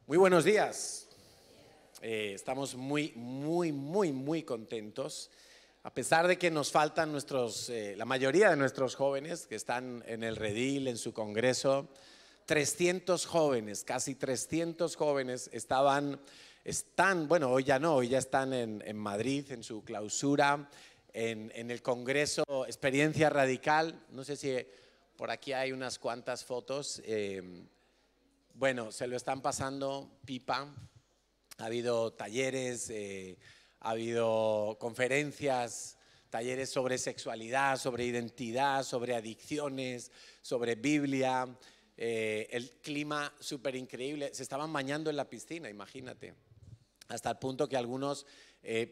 Muy buenos días. Estamos muy contentos. A pesar de que nos faltan la mayoría de nuestros jóvenes que están en el redil, en su congreso, 300 jóvenes, casi 300 jóvenes bueno, hoy ya no, hoy ya están en Madrid, en su clausura, en el congreso Experiencia Radical. No sé si por aquí hay unas cuantas fotos. Bueno, se lo están pasando pipa. Ha habido talleres, ha habido conferencias, talleres sobre sexualidad, sobre identidad, sobre adicciones, sobre Biblia. El clima súper increíble. Se estaban bañando en la piscina, imagínate. Hasta el punto que algunos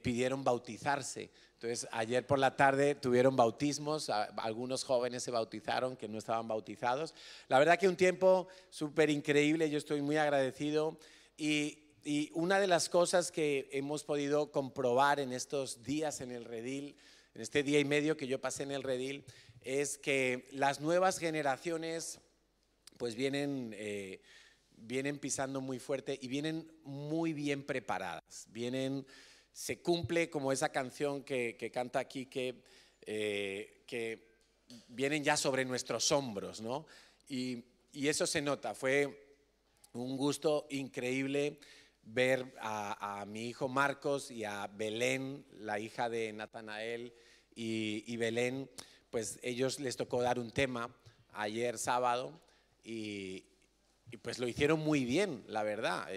pidieron bautizarse. Entonces, ayer por la tarde tuvieron bautismos, algunos jóvenes se bautizaron que no estaban bautizados. La verdad que un tiempo súper increíble, yo estoy muy agradecido. Y una de las cosas que hemos podido comprobar en estos días en el redil, en este día y medio que yo pasé en el redil, es que las nuevas generaciones pues vienen pisando muy fuerte y vienen muy bien preparadas. Se cumple como esa canción que canta aquí, que vienen ya sobre nuestros hombros, ¿no? Y eso se nota. Fue un gusto increíble ver a mi hijo Marcos y a Belén, la hija de Natanael y Belén. Pues ellos les tocó dar un tema ayer sábado y pues lo hicieron muy bien, la verdad.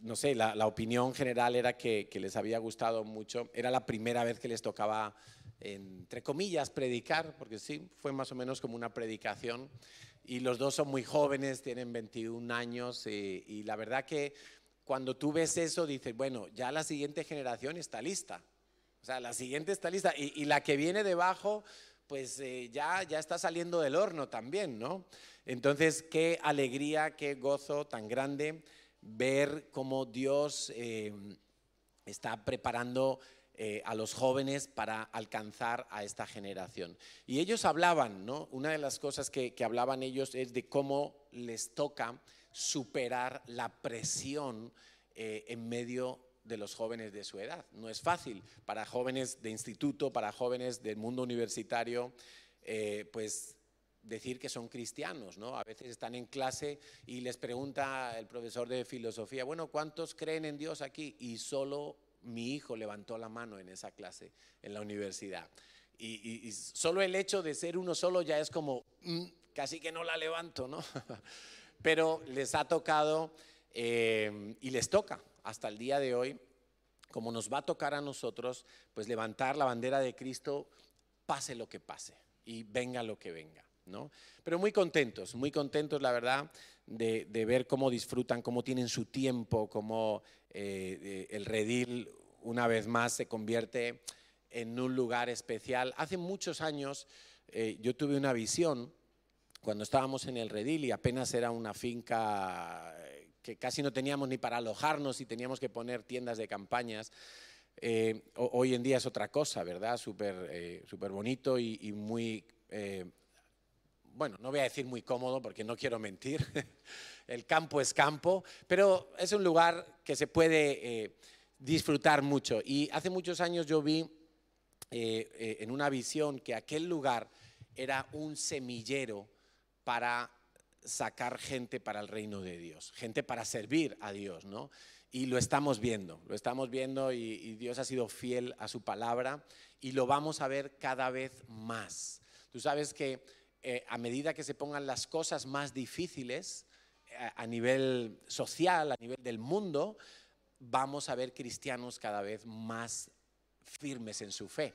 No sé, la opinión general era que les había gustado mucho. Era la primera vez que les tocaba, entre comillas, predicar, porque sí, fue más o menos como una predicación. Y los dos son muy jóvenes, tienen 21 años y la verdad que cuando tú ves eso dices, bueno, ya la siguiente generación está lista. O sea, la siguiente está lista y la que viene debajo pues ya está saliendo del horno también, ¿no? Entonces, qué alegría, qué gozo tan grande ver cómo Dios está preparando a los jóvenes para alcanzar a esta generación. Y ellos hablaban, ¿no? Una de las cosas que hablaban ellos es de cómo les toca superar la presión en medio de los jóvenes de su edad. No es fácil para jóvenes de instituto, para jóvenes del mundo universitario, pues decir que son cristianos, ¿no? A veces están en clase y les pregunta el profesor de filosofía, bueno, ¿cuántos creen en Dios aquí? Y solo mi hijo levantó la mano en esa clase en la universidad. Y solo el hecho de ser uno solo ya es como, casi que no la levanto, ¿no? Pero les ha tocado y les toca hasta el día de hoy, como nos va a tocar a nosotros, pues levantar la bandera de Cristo, pase lo que pase y venga lo que venga, ¿no? Pero muy contentos, la verdad, de ver cómo disfrutan, cómo tienen su tiempo, cómo el redil una vez más se convierte en un lugar especial. Hace muchos años yo tuve una visión cuando estábamos en el redil y apenas era una finca que casi no teníamos ni para alojarnos y teníamos que poner tiendas de campañas. Hoy en día es otra cosa, ¿verdad? Súper bonito y muy, bueno, no voy a decir muy cómodo porque no quiero mentir. El campo es campo, pero es un lugar que se puede disfrutar mucho. Y hace muchos años yo vi en una visión que aquel lugar era un semillero para sacar gente para el reino de Dios, gente para servir a Dios, ¿no? Y lo estamos viendo y Dios ha sido fiel a su palabra y lo vamos a ver cada vez más. Tú sabes que a medida que se pongan las cosas más difíciles a nivel social, a nivel del mundo, vamos a ver cristianos cada vez más firmes en su fe.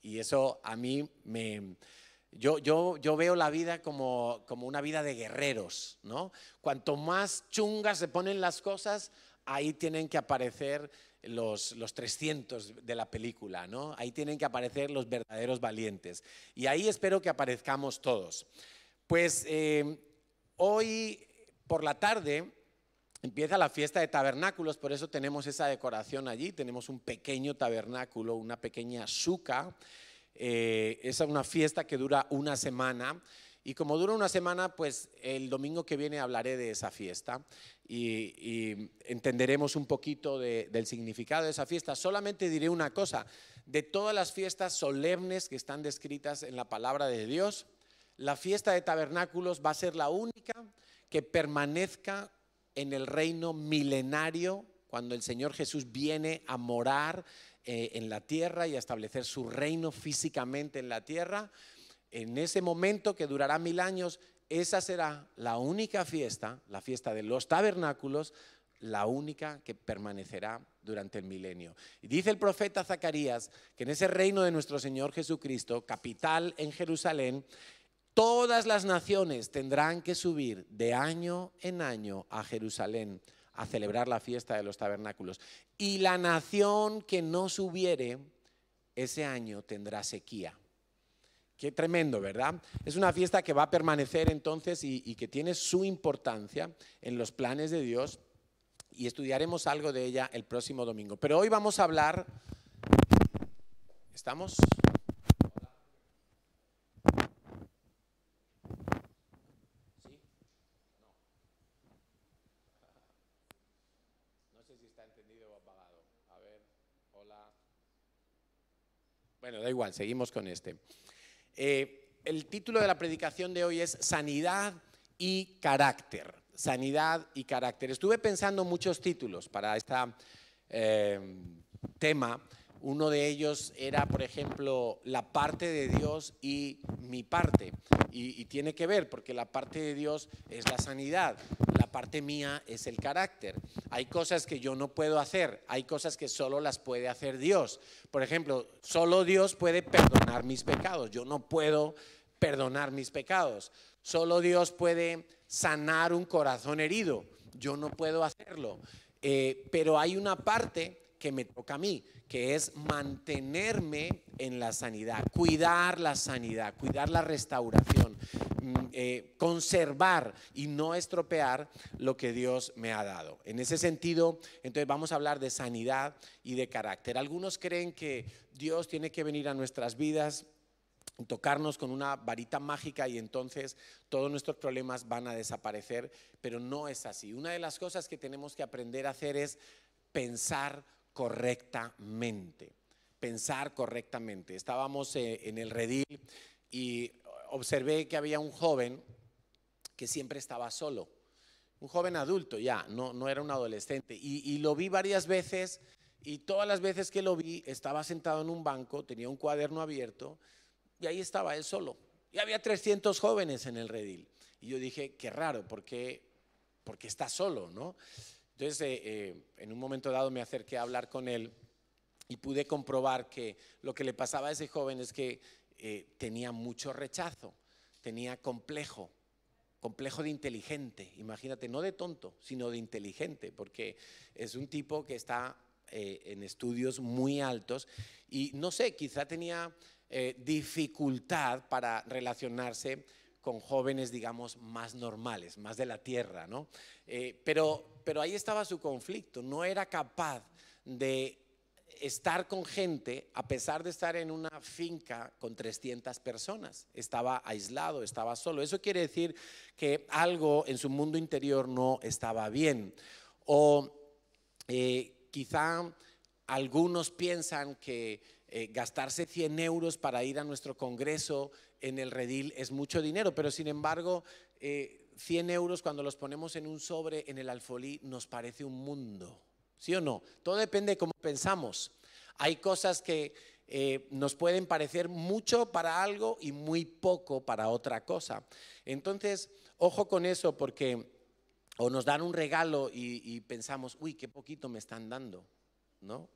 Y eso a mí yo veo la vida como una vida de guerreros, ¿no? Cuanto más chungas se ponen las cosas, ahí tienen que aparecer los 300 de la película, ¿no? Ahí tienen que aparecer los verdaderos valientes. Y ahí espero que aparezcamos todos. Pues hoy por la tarde empieza la fiesta de tabernáculos, por eso tenemos esa decoración allí. Tenemos un pequeño tabernáculo, una pequeña suca. Es una fiesta que dura una semana Y como dura una semana, pues el domingo que viene hablaré de esa fiesta y entenderemos un poquito del significado de esa fiesta. Solamente diré una cosa: de todas las fiestas solemnes que están descritas en la palabra de Dios, la fiesta de tabernáculos va a ser la única que permanezca en el reino milenario, cuando el Señor Jesús viene a morar en la tierra y a establecer su reino físicamente en la tierra. En ese momento, que durará 1000 años, esa será la única fiesta, la fiesta de los tabernáculos, la única que permanecerá durante el milenio. Y dice el profeta Zacarías que en ese reino de nuestro Señor Jesucristo, capital en Jerusalén, todas las naciones tendrán que subir de año en año a Jerusalén a celebrar la fiesta de los tabernáculos. Y la nación que no subiere ese año tendrá sequía. Qué tremendo, ¿verdad? Es una fiesta que va a permanecer entonces y que tiene su importancia en los planes de Dios, y estudiaremos algo de ella el próximo domingo. Pero hoy vamos a hablar. ¿Estamos? Bueno, da igual, seguimos con este. El título de la predicación de hoy es Sanidad y Carácter. Sanidad y Carácter. Estuve pensando muchos títulos para este tema. Uno de ellos era, por ejemplo, la parte de Dios y mi parte. Y tiene que ver, porque la parte de Dios es la sanidad, la parte mía es el carácter. Hay cosas que yo no puedo hacer, hay cosas que solo las puede hacer Dios. Por ejemplo, solo Dios puede perdonar mis pecados, yo no puedo perdonar mis pecados. Solo Dios puede sanar un corazón herido, yo no puedo hacerlo. Pero hay una parte que me toca a mí, que es mantenerme en la sanidad, cuidar la sanidad, cuidar la restauración, conservar y no estropear lo que Dios me ha dado. En ese sentido, entonces vamos a hablar de sanidad y de carácter. Algunos creen que Dios tiene que venir a nuestras vidas, tocarnos con una varita mágica y entonces todos nuestros problemas van a desaparecer, pero no es así. Una de las cosas que tenemos que aprender a hacer es pensar correctamente. Pensar correctamente. Estábamos en el redil y observé que había un joven que siempre estaba solo, un joven adulto ya, no era un adolescente, y lo vi varias veces, y todas las veces que lo vi estaba sentado en un banco, tenía un cuaderno abierto y ahí estaba él solo, y había 300 jóvenes en el redil, y yo dije, qué raro, porque está solo, ¿no? Entonces, en un momento dado me acerqué a hablar con él y pude comprobar que lo que le pasaba a ese joven es que tenía mucho rechazo, tenía complejo de inteligente, imagínate, no de tonto, sino de inteligente, porque es un tipo que está en estudios muy altos y no sé, quizá tenía dificultad para relacionarse con jóvenes, digamos, más normales, más de la tierra, ¿no? Pero ahí estaba su conflicto, no era capaz de estar con gente a pesar de estar en una finca con 300 personas, estaba aislado, estaba solo. Eso quiere decir que algo en su mundo interior no estaba bien. O quizá algunos piensan que gastarse 100 euros para ir a nuestro congreso en el redil es mucho dinero, pero sin embargo 100 euros cuando los ponemos en un sobre en el alfolí nos parece un mundo, ¿sí o no? Todo depende de cómo pensamos. Hay cosas que nos pueden parecer mucho para algo y muy poco para otra cosa. Entonces, ojo con eso, porque o nos dan un regalo y pensamos, uy, qué poquito me están dando, ¿no?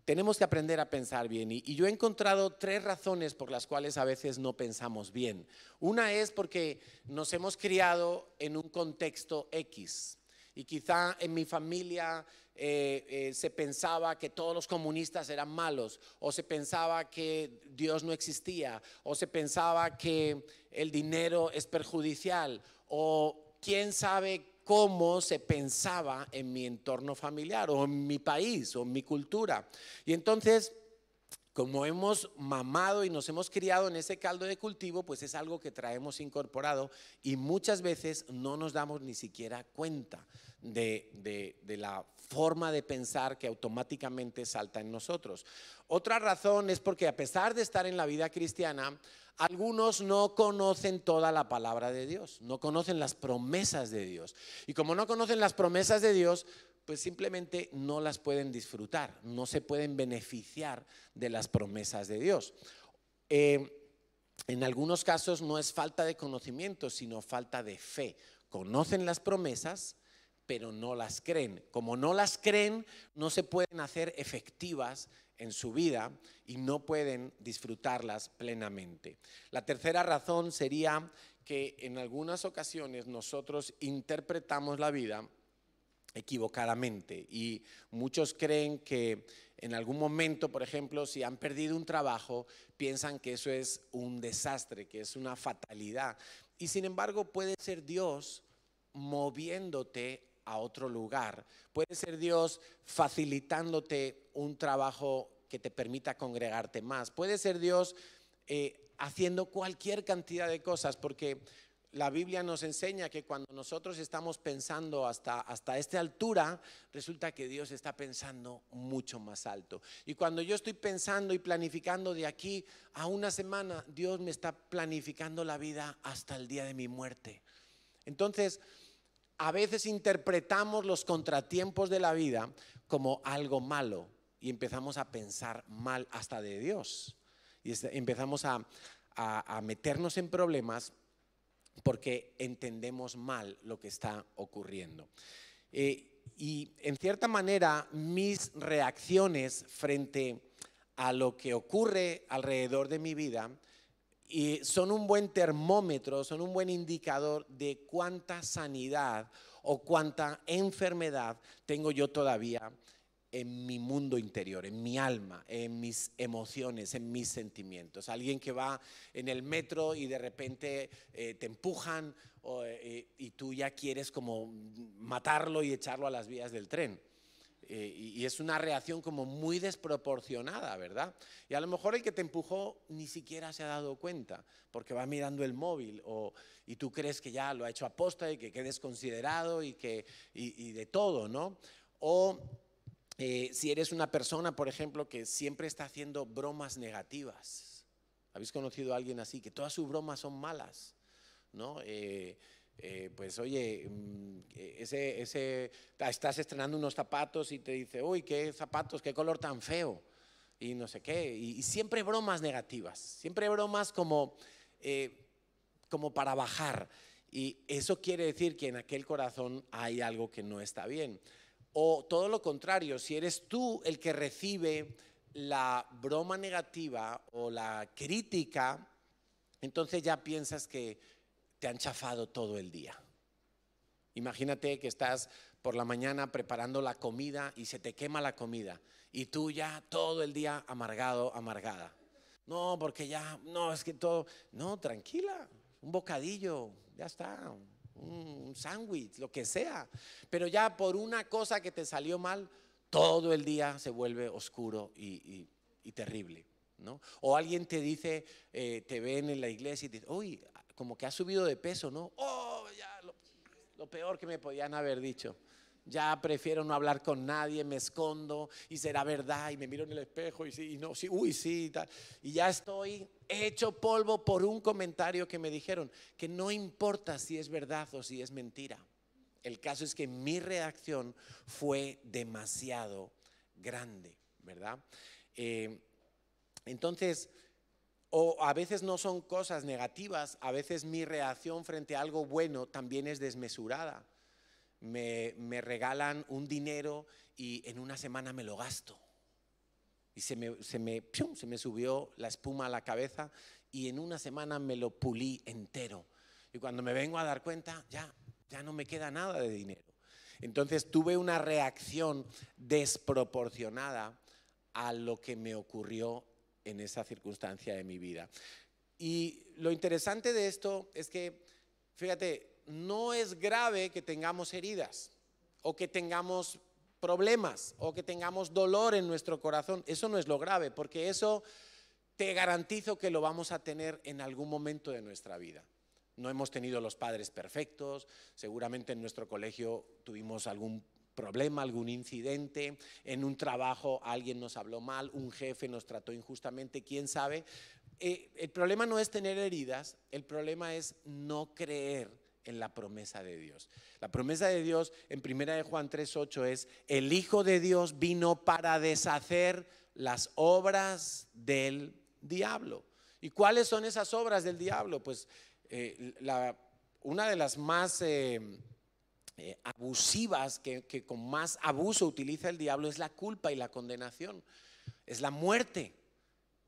Tenemos que aprender a pensar bien y yo he encontrado 3 razones por las cuales a veces no pensamos bien. Una es porque nos hemos criado en un contexto X y quizá en mi familia se pensaba que todos los comunistas eran malos, o se pensaba que Dios no existía, o se pensaba que el dinero es perjudicial, o quién sabe cómo se pensaba en mi entorno familiar o en mi país o en mi cultura. Y entonces como hemos mamado y nos hemos criado en ese caldo de cultivo, pues es algo que traemos incorporado y muchas veces no nos damos ni siquiera cuenta de la forma de pensar que automáticamente salta en nosotros. Otra razón es porque a pesar de estar en la vida cristiana, algunos no conocen toda la palabra de Dios, no conocen las promesas de Dios. Y como no conocen las promesas de Dios, pues simplemente no las pueden disfrutar, no se pueden beneficiar de las promesas de Dios. En algunos casos no es falta de conocimiento, sino falta de fe. Conocen las promesas, pero no las creen. Como no las creen, no se pueden hacer efectivas en su vida y no pueden disfrutarlas plenamente. La tercera razón sería que en algunas ocasiones nosotros interpretamos la vida equivocadamente y muchos creen que en algún momento, por ejemplo, si han perdido un trabajo, piensan que eso es un desastre, que es una fatalidad y sin embargo puede ser Dios moviéndote a otro lugar, puede ser Dios facilitándote un trabajo que te permita congregarte más, puede ser Dios haciendo cualquier cantidad de cosas, porque la Biblia nos enseña que cuando nosotros estamos pensando hasta esta altura, resulta que Dios está pensando mucho más alto. Y cuando yo estoy pensando y planificando de aquí a una semana, Dios me está planificando la vida hasta el día de mi muerte. Entonces, a veces interpretamos los contratiempos de la vida como algo malo y empezamos a pensar mal hasta de Dios. Y empezamos a meternos en problemas porque entendemos mal lo que está ocurriendo. Y en cierta manera mis reacciones frente a lo que ocurre alrededor de mi vida son un buen termómetro, son un buen indicador de cuánta sanidad o cuánta enfermedad tengo yo todavía en mi mundo interior, en mi alma, en mis emociones, en mis sentimientos. Alguien que va en el metro y de repente te empujan y tú ya quieres como matarlo y echarlo a las vías del tren. Y es una reacción como muy desproporcionada, ¿verdad? Y a lo mejor el que te empujó ni siquiera se ha dado cuenta porque va mirando el móvil y tú crees que ya lo ha hecho aposta y que quedes considerado y de todo, ¿no? O si eres una persona, por ejemplo, que siempre está haciendo bromas negativas. ¿Habéis conocido a alguien así? Que todas sus bromas son malas, ¿no? Pues oye, estás estrenando unos zapatos y te dice, uy, qué zapatos, qué color tan feo, y no sé qué, y siempre bromas negativas, siempre bromas como para bajar, y eso quiere decir que en aquel corazón hay algo que no está bien. O todo lo contrario, si eres tú el que recibe la broma negativa o la crítica, entonces ya piensas que te han chafado todo el día. Imagínate que estás por la mañana preparando la comida y se te quema la comida y tú ya todo el día amargado, amargada. No, porque ya, no, es que todo, no, tranquila, un bocadillo, ya está, un sándwich, lo que sea. Pero ya por una cosa que te salió mal, todo el día se vuelve oscuro y terrible, ¿no? O alguien te dice, te ven en la iglesia y te dice, uy, como que has subido de peso, ¿no? Oh, ya, lo peor que me podían haber dicho. Ya prefiero no hablar con nadie, me escondo y será verdad y me miro en el espejo y sí, y no, sí, uy, sí, y tal. Y ya estoy hecho polvo por un comentario que me dijeron, que no importa si es verdad o si es mentira. El caso es que mi reacción fue demasiado grande, ¿verdad? Entonces, o a veces no son cosas negativas, a veces mi reacción frente a algo bueno también es desmesurada. Me regalan un dinero y en una semana me lo gasto. Y se me subió la espuma a la cabeza y en una semana me lo pulí entero. Y cuando me vengo a dar cuenta, ya no me queda nada de dinero. Entonces tuve una reacción desproporcionada a lo que me ocurrió en esa circunstancia de mi vida. Y lo interesante de esto es que, fíjate, no es grave que tengamos heridas o que tengamos problemas o que tengamos dolor en nuestro corazón. Eso no es lo grave, porque eso te garantizo que lo vamos a tener en algún momento de nuestra vida. No hemos tenido los padres perfectos, seguramente en nuestro colegio tuvimos algún problema, algún incidente, en un trabajo alguien nos habló mal, un jefe nos trató injustamente, quién sabe. El problema no es tener heridas, el problema es no creer en la promesa de Dios. La promesa de Dios en 1 Juan 3:8 es: el Hijo de Dios vino para deshacer las obras del diablo. ¿Y cuáles son esas obras del diablo? Pues una de las más abusivas, que con más abuso utiliza el diablo, es la culpa y la condenación, es la muerte.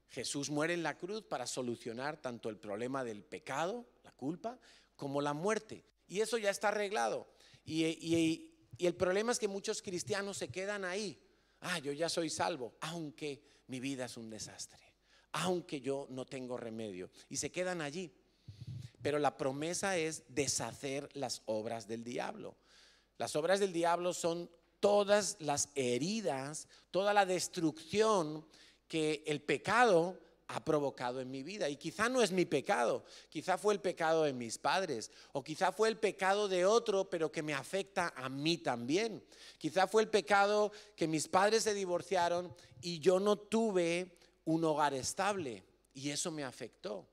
Jesús muere en la cruz para solucionar tanto el problema del pecado, la culpa, como la muerte. Y eso ya está arreglado. Y el problema es que muchos cristianos se quedan ahí. Yo ya soy salvo, aunque mi vida es un desastre, aunque yo no tengo remedio. Y se quedan allí. Pero la promesa es deshacer las obras del diablo. Las obras del diablo son todas las heridas, toda la destrucción que el pecado ha provocado en mi vida. Y quizá no es mi pecado, quizá fue el pecado de mis padres, o quizá fue el pecado de otro, pero que me afecta a mí también. Quizá fue el pecado que mis padres se divorciaron y yo no tuve un hogar estable, y eso me afectó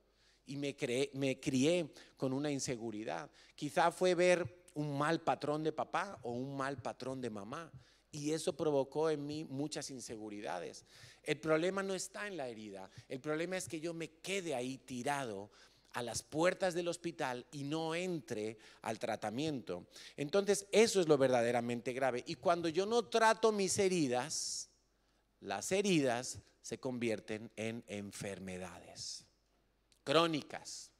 y me crié con una inseguridad. Quizá fue ver un mal patrón de papá o un mal patrón de mamá, y eso provocó en mí muchas inseguridades. El problema no está en la herida, el problema es que yo me quede ahí tirado a las puertas del hospital y no entre al tratamiento. Entonces eso es lo verdaderamente grave. Y cuando yo no trato mis heridas, las heridas se convierten en enfermedades crónicas.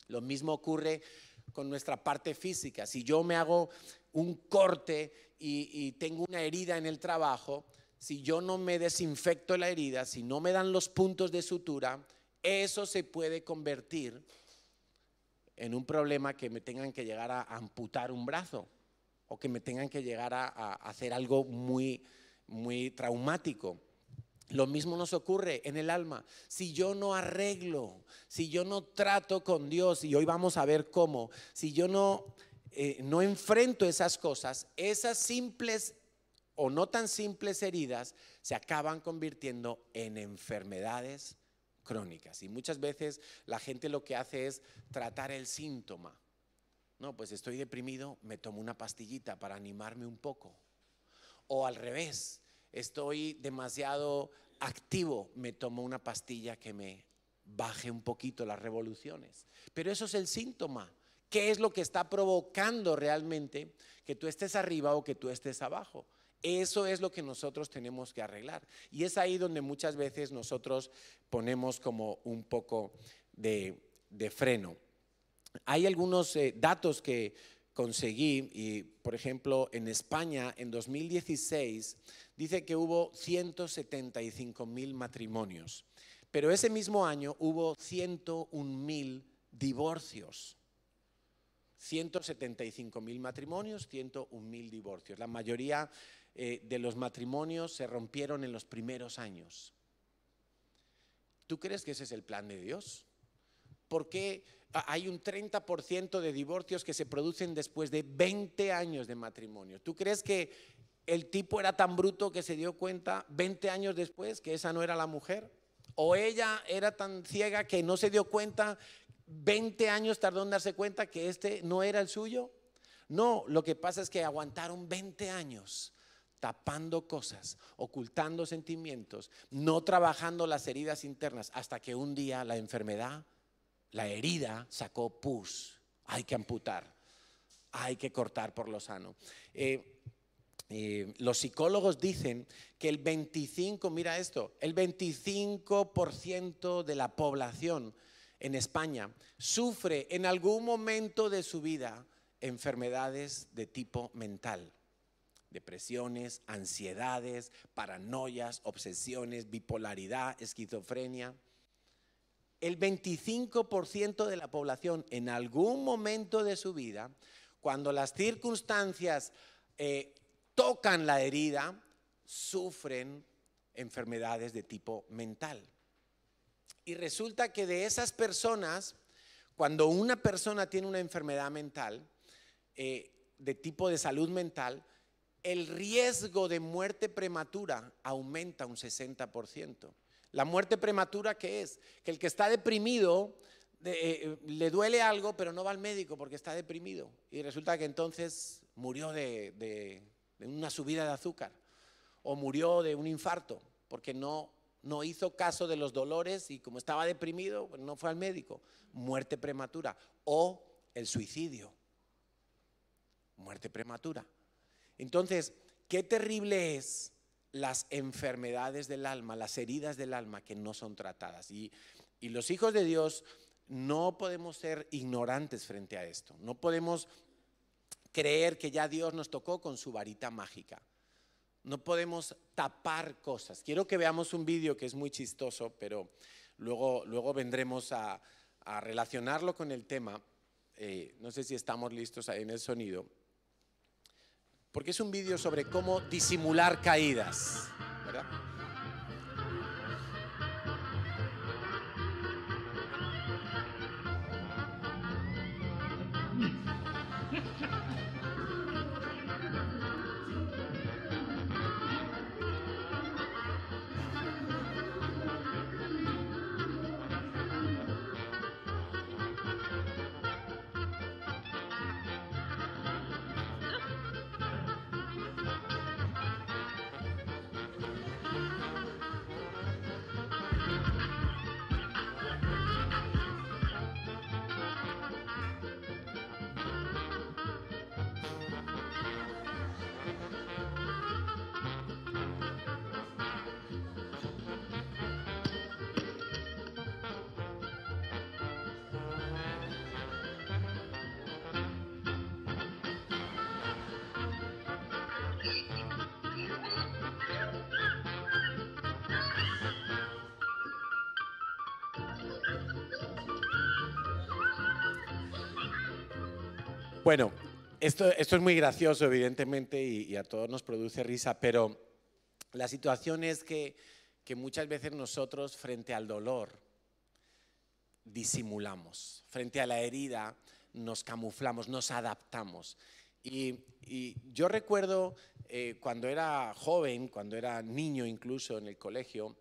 Lo mismo ocurre con nuestra parte física. Si yo me hago un corte y tengo una herida en el trabajo, si yo no me desinfecto la herida, si no me dan los puntos de sutura, eso se puede convertir en un problema que me tengan que llegar a amputar un brazo, o que me tengan que llegar a hacer algo muy, muy traumático. Lo mismo nos ocurre en el alma. Si yo no arreglo, si yo no trato con Dios, y hoy vamos a ver cómo, si yo no enfrento esas cosas, esas simples o no tan simples heridas se acaban convirtiendo en enfermedades crónicas. Y muchas veces la gente lo que hace es tratar el síntoma. No, pues estoy deprimido, me tomo una pastillita para animarme un poco. O al revés, estoy demasiado activo, me tomo una pastilla que me baje un poquito las revoluciones. Pero eso es el síntoma. ¿Qué es lo que está provocando realmente que tú estés arriba o que tú estés abajo? Eso es lo que nosotros tenemos que arreglar. Y es ahí donde muchas veces nosotros ponemos como un poco de freno. Hay algunos datos que conseguí, y por ejemplo en España en 2016 dice que hubo 175,000 matrimonios, pero ese mismo año hubo 101,000 divorcios. 175,000 matrimonios, 101,000 divorcios. La mayoría de los matrimonios se rompieron en los primeros años. ¿Tú crees que ese es el plan de Dios? ¿Por qué hay un 30% de divorcios que se producen después de 20 años de matrimonio? ¿Tú crees que el tipo era tan bruto que se dio cuenta 20 años después que esa no era la mujer? ¿O ella era tan ciega que no se dio cuenta, 20 años tardó en darse cuenta que este no era el suyo? No, lo que pasa es que aguantaron 20 años tapando cosas, ocultando sentimientos, no trabajando las heridas internas, hasta que un día la enfermedad, la herida sacó pus. Hay que amputar, hay que cortar por lo sano. Los psicólogos dicen que el 25% de la población en España sufre en algún momento de su vida enfermedades de tipo mental. Depresiones, ansiedades, paranoias, obsesiones, bipolaridad, esquizofrenia. El 25% de la población en algún momento de su vida, cuando las circunstancias tocan la herida sufren enfermedades de tipo mental. Y resulta que de esas personas, cuando una persona tiene una enfermedad mental, de tipo de salud mental, el riesgo de muerte prematura aumenta un 60%. La muerte prematura, ¿qué es? Que el que está deprimido le duele algo, pero no va al médico porque está deprimido. Y resulta que entonces murió de una subida de azúcar o murió de un infarto porque no hizo caso de los dolores y como estaba deprimido, pues no fue al médico. Muerte prematura. O el suicidio. Muerte prematura. Entonces, qué terrible es las enfermedades del alma, las heridas del alma que no son tratadas. Y los hijos de Dios no podemos ser ignorantes frente a esto. No podemos creer que ya Dios nos tocó con su varita mágica. No podemos tapar cosas. Quiero que veamos un vídeo que es muy chistoso, pero luego vendremos a relacionarlo con el tema. No sé si estamos listos ahí en el sonido. Porque es un vídeo sobre cómo disimular caídas, ¿verdad? Bueno, esto es muy gracioso, evidentemente, y a todos nos produce risa, pero la situación es que muchas veces nosotros, frente al dolor, disimulamos. Frente a la herida, nos camuflamos, nos adaptamos. Y yo recuerdo cuando era joven, cuando era niño incluso en el colegio,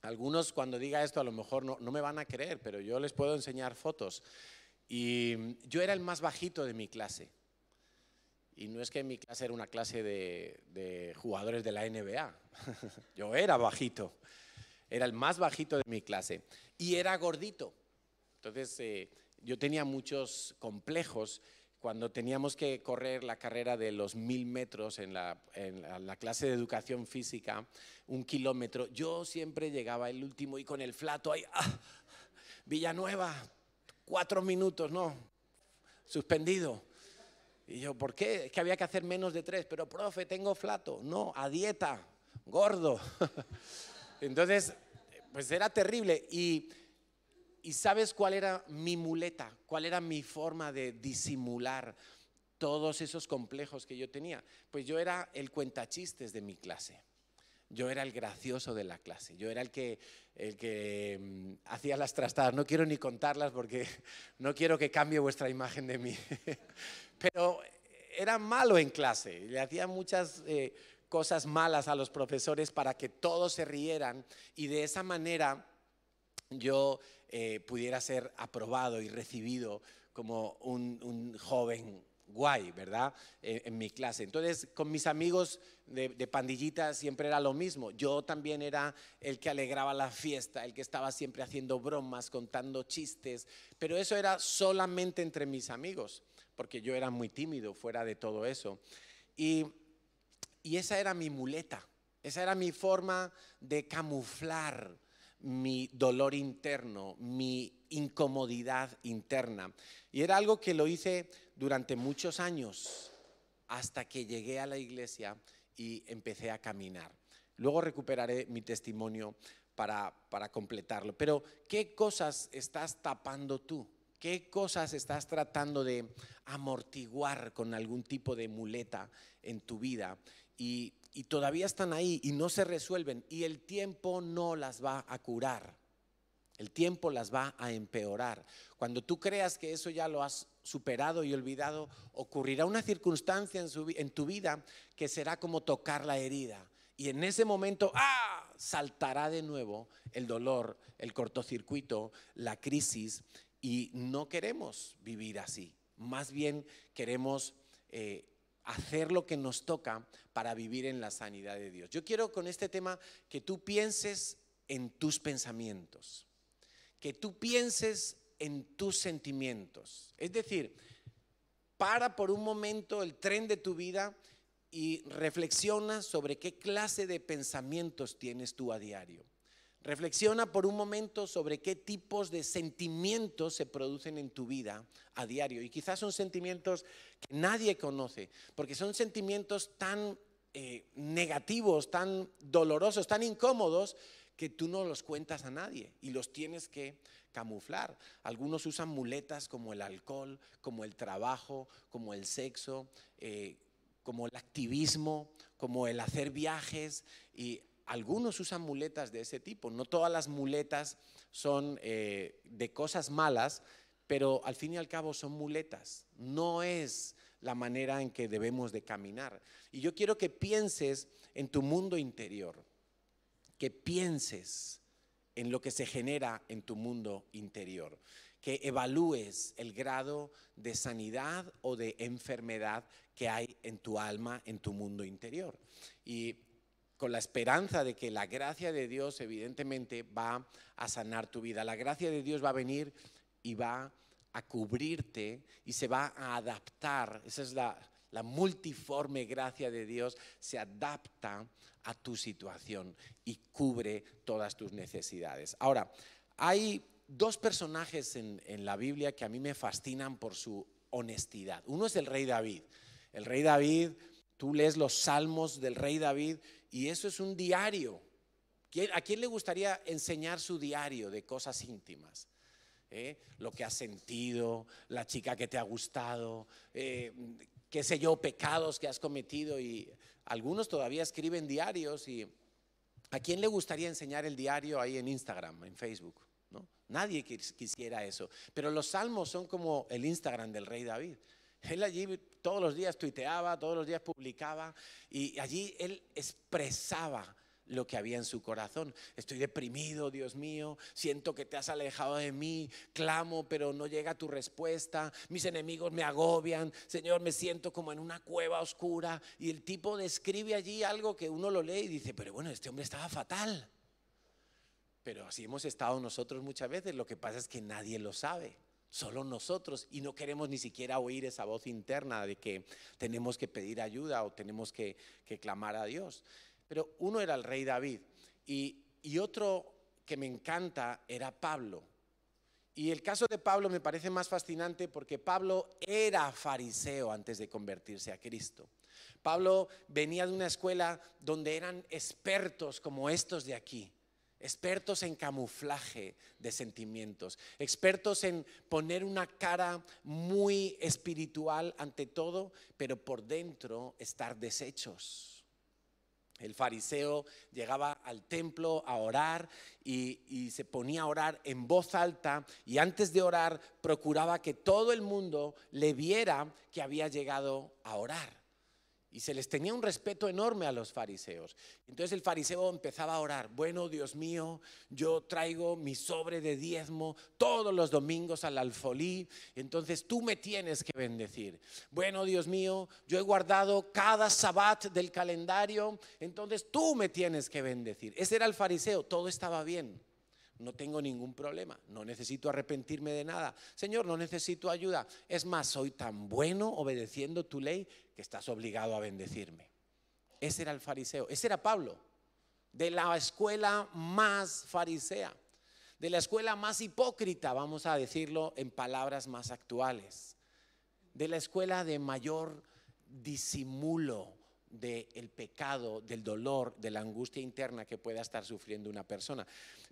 algunos cuando diga esto a lo mejor no me van a creer, pero yo les puedo enseñar fotos. Y yo era el más bajito de mi clase. Y no es que mi clase era una clase de jugadores de la NBA. Yo era bajito. Era el más bajito de mi clase. Y era gordito. Entonces yo tenía muchos complejos. Cuando teníamos que correr la carrera de los 1000 metros en la clase de educación física, 1 kilómetro, yo siempre llegaba el último y con el flato ahí, Villanueva, 4 minutos, no, suspendido. Y yo, ¿por qué? Es que había que hacer menos de 3, pero profe, tengo flato. No, a dieta, gordo. Entonces, pues era terrible. ¿Y sabes cuál era mi muleta? ¿Cuál era mi forma de disimular todos esos complejos que yo tenía? Pues yo era el cuentachistes de mi clase. Yo era el gracioso de la clase, yo era el que hacía las trastadas. No quiero ni contarlas porque no quiero que cambie vuestra imagen de mí. Pero era malo en clase, le hacía muchas cosas malas a los profesores para que todos se rieran y de esa manera yo pudiera ser aprobado y recibido como un joven guay, ¿verdad? En mi clase. Entonces, con mis amigos de pandillita siempre era lo mismo. Yo también era el que alegraba la fiesta, el que estaba siempre haciendo bromas, contando chistes, pero eso era solamente entre mis amigos, porque yo era muy tímido fuera de todo eso. Y esa era mi muleta, esa era mi forma de camuflar mi dolor interno, mi incomodidad interna. Y era algo que lo hice durante muchos años hasta que llegué a la iglesia y empecé a caminar. Luego recuperaré mi testimonio para completarlo. Pero, ¿qué cosas estás tapando tú? ¿Qué cosas estás tratando de amortiguar con algún tipo de muleta en tu vida? y todavía están ahí y no se resuelven, y el tiempo no las va a curar. El tiempo las va a empeorar. Cuando tú creas que eso ya lo has superado y olvidado, ocurrirá una circunstancia en tu vida que será como tocar la herida. Y en ese momento, saltará de nuevo el dolor, el cortocircuito, la crisis. Y no queremos vivir así. Más bien queremos hacer lo que nos toca para vivir en la sanidad de Dios. Yo quiero con este tema que tú pienses en tus pensamientos, que tú pienses en tus sentimientos. Es decir, para por un momento el tren de tu vida y reflexiona sobre qué clase de pensamientos tienes tú a diario. Reflexiona por un momento sobre qué tipos de sentimientos se producen en tu vida a diario. Y quizás son sentimientos que nadie conoce, porque son sentimientos tan negativos, tan dolorosos, tan incómodos, que tú no los cuentas a nadie y los tienes que camuflar. Algunos usan muletas como el alcohol, como el trabajo, como el sexo, como el activismo, como el hacer viajes, y algunos usan muletas de ese tipo. No todas las muletas son de cosas malas, pero al fin y al cabo son muletas. No es la manera en que debemos de caminar. Y yo quiero que pienses en tu mundo interior, que pienses en lo que se genera en tu mundo interior, que evalúes el grado de sanidad o de enfermedad que hay en tu alma, en tu mundo interior. Y con la esperanza de que la gracia de Dios evidentemente va a sanar tu vida. La gracia de Dios va a venir y va a cubrirte y se va a adaptar. Esa es la multiforme gracia de Dios, se adapta a tu situación y cubre todas tus necesidades. Ahora, hay dos personajes en la Biblia que a mí me fascinan por su honestidad. Uno es el rey David. El rey David, tú lees los salmos del rey David y eso es un diario. ¿A quién le gustaría enseñar su diario de cosas íntimas? Lo que has sentido, la chica que te ha gustado, qué sé yo, pecados que has cometido, y algunos todavía escriben diarios. Y ¿a quién le gustaría enseñar el diario ahí en Instagram, en Facebook? ¿No? Nadie quisiera eso, pero los salmos son como el Instagram del rey David. Él allí todos los días tuiteaba, todos los días publicaba, y allí él expresaba lo que había en su corazón. Estoy deprimido, Dios mío, siento que te has alejado de mí, clamo pero no llega tu respuesta, mis enemigos me agobian, Señor, me siento como en una cueva oscura. Y el tipo describe allí algo que uno lo lee y dice, pero bueno, este hombre estaba fatal. Pero así hemos estado nosotros muchas veces, lo que pasa es que nadie lo sabe. Solo nosotros, y no queremos ni siquiera oír esa voz interna de que tenemos que pedir ayuda o tenemos que clamar a Dios. Pero uno era el rey David y otro que me encanta era Pablo. Y el caso de Pablo me parece más fascinante porque Pablo era fariseo antes de convertirse a Cristo. Pablo venía de una escuela donde eran expertos como estos de aquí. Expertos en camuflaje de sentimientos, expertos en poner una cara muy espiritual ante todo, pero por dentro estar deshechos. El fariseo llegaba al templo a orar y se ponía a orar en voz alta, y antes de orar procuraba que todo el mundo le viera que había llegado a orar. Y se les tenía un respeto enorme a los fariseos. Entonces el fariseo empezaba a orar, bueno, Dios mío, yo traigo mi sobre de diezmo todos los domingos al alfolí, entonces tú me tienes que bendecir. Bueno, Dios mío, yo he guardado cada sabbat del calendario, entonces tú me tienes que bendecir. Ese era el fariseo, todo estaba bien. No tengo ningún problema, no necesito arrepentirme de nada. Señor, no necesito ayuda. Es más, soy tan bueno obedeciendo tu ley que estás obligado a bendecirme. Ese era el fariseo, ese era Pablo, de la escuela más farisea, de la escuela más hipócrita, vamos a decirlo en palabras más actuales, de la escuela de mayor disimulo del pecado, del dolor, de la angustia interna que pueda estar sufriendo una persona.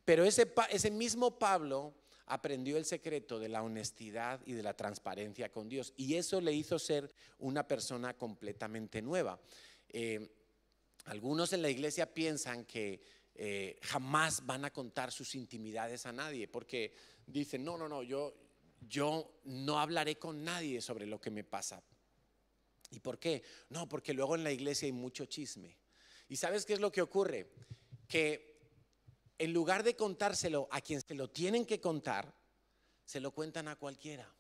Pero ese mismo Pablo aprendió el secreto de la honestidad y de la transparencia con Dios, y eso le hizo ser una persona completamente nueva. Algunos en la iglesia piensan que jamás van a contar sus intimidades a nadie, porque dicen, no, yo no hablaré con nadie sobre lo que me pasa. ¿Y por qué? No, porque luego en la iglesia hay mucho chisme. ¿Y sabes qué es lo que ocurre? Que en lugar de contárselo a quien se lo tienen que contar, se lo cuentan a cualquiera.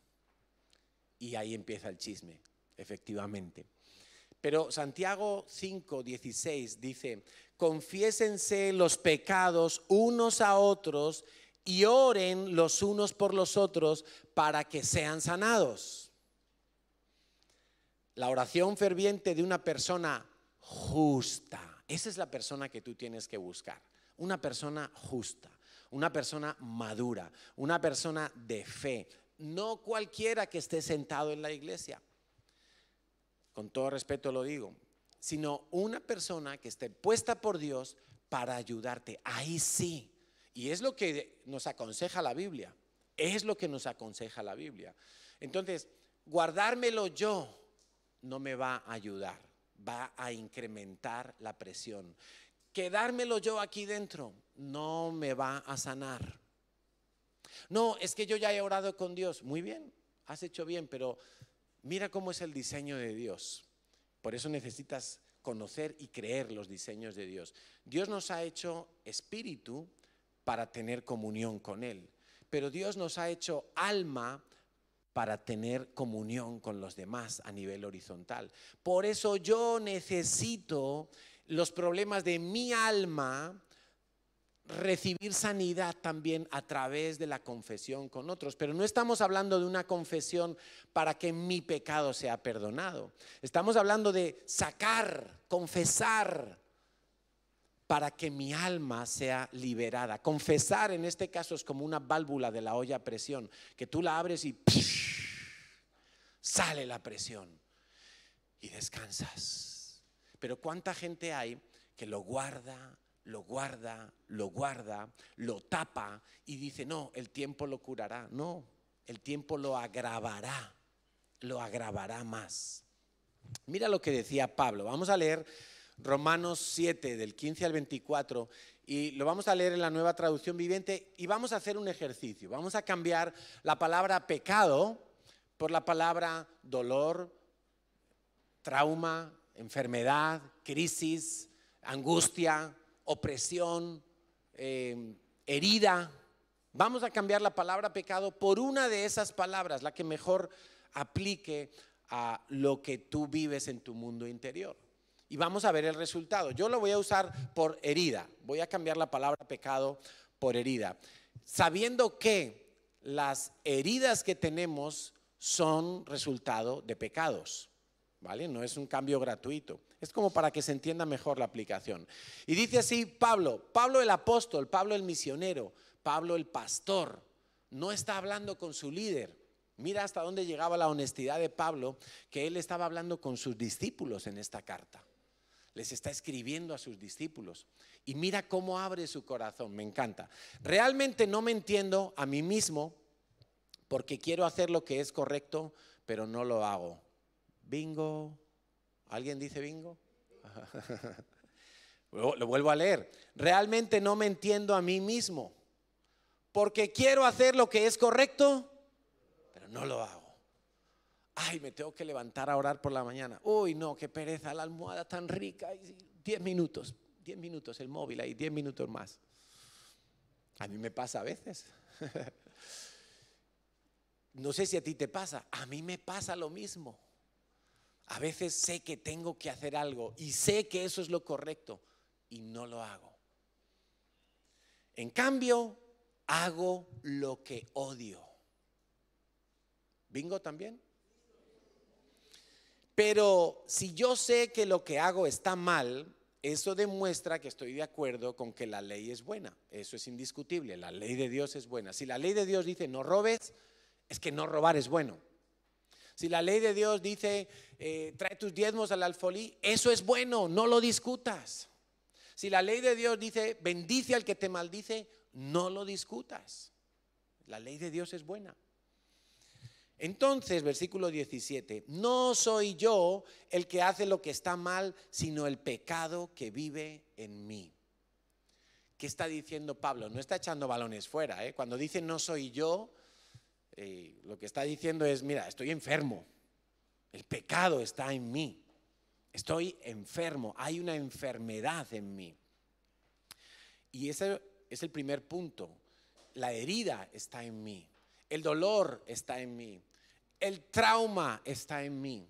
Y ahí empieza el chisme, efectivamente. Pero Santiago 5:16 dice, confiésense los pecados unos a otros y oren los unos por los otros para que sean sanados. La oración ferviente de una persona justa, esa es la persona que tú tienes que buscar. Una persona justa, una persona madura, una persona de fe. No cualquiera que esté sentado en la iglesia, con todo respeto lo digo, sino una persona que esté puesta por Dios para ayudarte. Ahí sí. Y es lo que nos aconseja la Biblia. Es lo que nos aconseja la Biblia. Entonces, guardármelo yo no me va a ayudar, va a incrementar la presión. Quedármelo yo aquí dentro no me va a sanar. No, es que yo ya he orado con Dios. Muy bien, has hecho bien, pero mira cómo es el diseño de Dios. Por eso necesitas conocer y creer los diseños de Dios. Dios nos ha hecho espíritu para tener comunión con Él, pero Dios nos ha hecho alma para tener comunión con los demás a nivel horizontal. Por eso yo necesito los problemas de mi alma recibir sanidad también a través de la confesión con otros. Pero no estamos hablando de una confesión para que mi pecado sea perdonado. Estamos hablando de sacar, confesar para que mi alma sea liberada. Confesar en este caso es como una válvula de la olla a presión, que tú la abres y sale la presión y descansas. Pero ¿cuánta gente hay que lo guarda, lo tapa y dice, no, el tiempo lo curará? No, el tiempo lo agravará más. Mira lo que decía Pablo. Vamos a leer Romanos 7 del 15 al 24 y lo vamos a leer en la Nueva Traducción Viviente y vamos a hacer un ejercicio. Vamos a cambiar la palabra pecado por la palabra dolor, trauma, enfermedad, crisis, angustia, opresión, herida. Vamos a cambiar la palabra pecado por una de esas palabras, la que mejor aplique a lo que tú vives en tu mundo interior. Y vamos a ver el resultado. Yo lo voy a usar por herida. Voy a cambiar la palabra pecado por herida, sabiendo que las heridas que tenemos son resultado de pecados, ¿vale? No es un cambio gratuito. Es como para que se entienda mejor la aplicación. Y dice así Pablo el apóstol, Pablo el misionero, Pablo el pastor, no está hablando con su líder. Mira hasta dónde llegaba la honestidad de Pablo, que él estaba hablando con sus discípulos en esta carta. Les está escribiendo a sus discípulos. Y mira cómo abre su corazón, me encanta. Realmente no me entiendo a mí mismo porque quiero hacer lo que es correcto, pero no lo hago. Bingo. ¿Alguien dice bingo? Lo vuelvo a leer. Realmente no me entiendo a mí mismo porque quiero hacer lo que es correcto, pero no lo hago. Ay, me tengo que levantar a orar por la mañana. Uy, no, qué pereza, la almohada tan rica. 10 minutos el móvil ahí, 10 minutos más. A mí me pasa a veces. No sé si a ti te pasa, a mí me pasa lo mismo. A veces sé que tengo que hacer algo y sé que eso es lo correcto y no lo hago. En cambio, hago lo que odio. ¿Bingo también? Pero si yo sé que lo que hago está mal, eso demuestra que estoy de acuerdo con que la ley es buena. Eso es indiscutible, la ley de Dios es buena. Si la ley de Dios dice no robes, es que no robar es bueno. Si la ley de Dios dice trae tus diezmos al alfolí, eso es bueno, no lo discutas. Si la ley de Dios dice bendice al que te maldice, no lo discutas. La ley de Dios es buena. Entonces, versículo 17, no soy yo el que hace lo que está mal, sino el pecado que vive en mí. ¿Qué está diciendo Pablo? No está echando balones fuera, ¿eh? Cuando dice no soy yo, lo que está diciendo es, mira, estoy enfermo, el pecado está en mí, estoy enfermo, hay una enfermedad en mí. Y ese es el primer punto, la herida está en mí, el dolor está en mí, el trauma está en mí.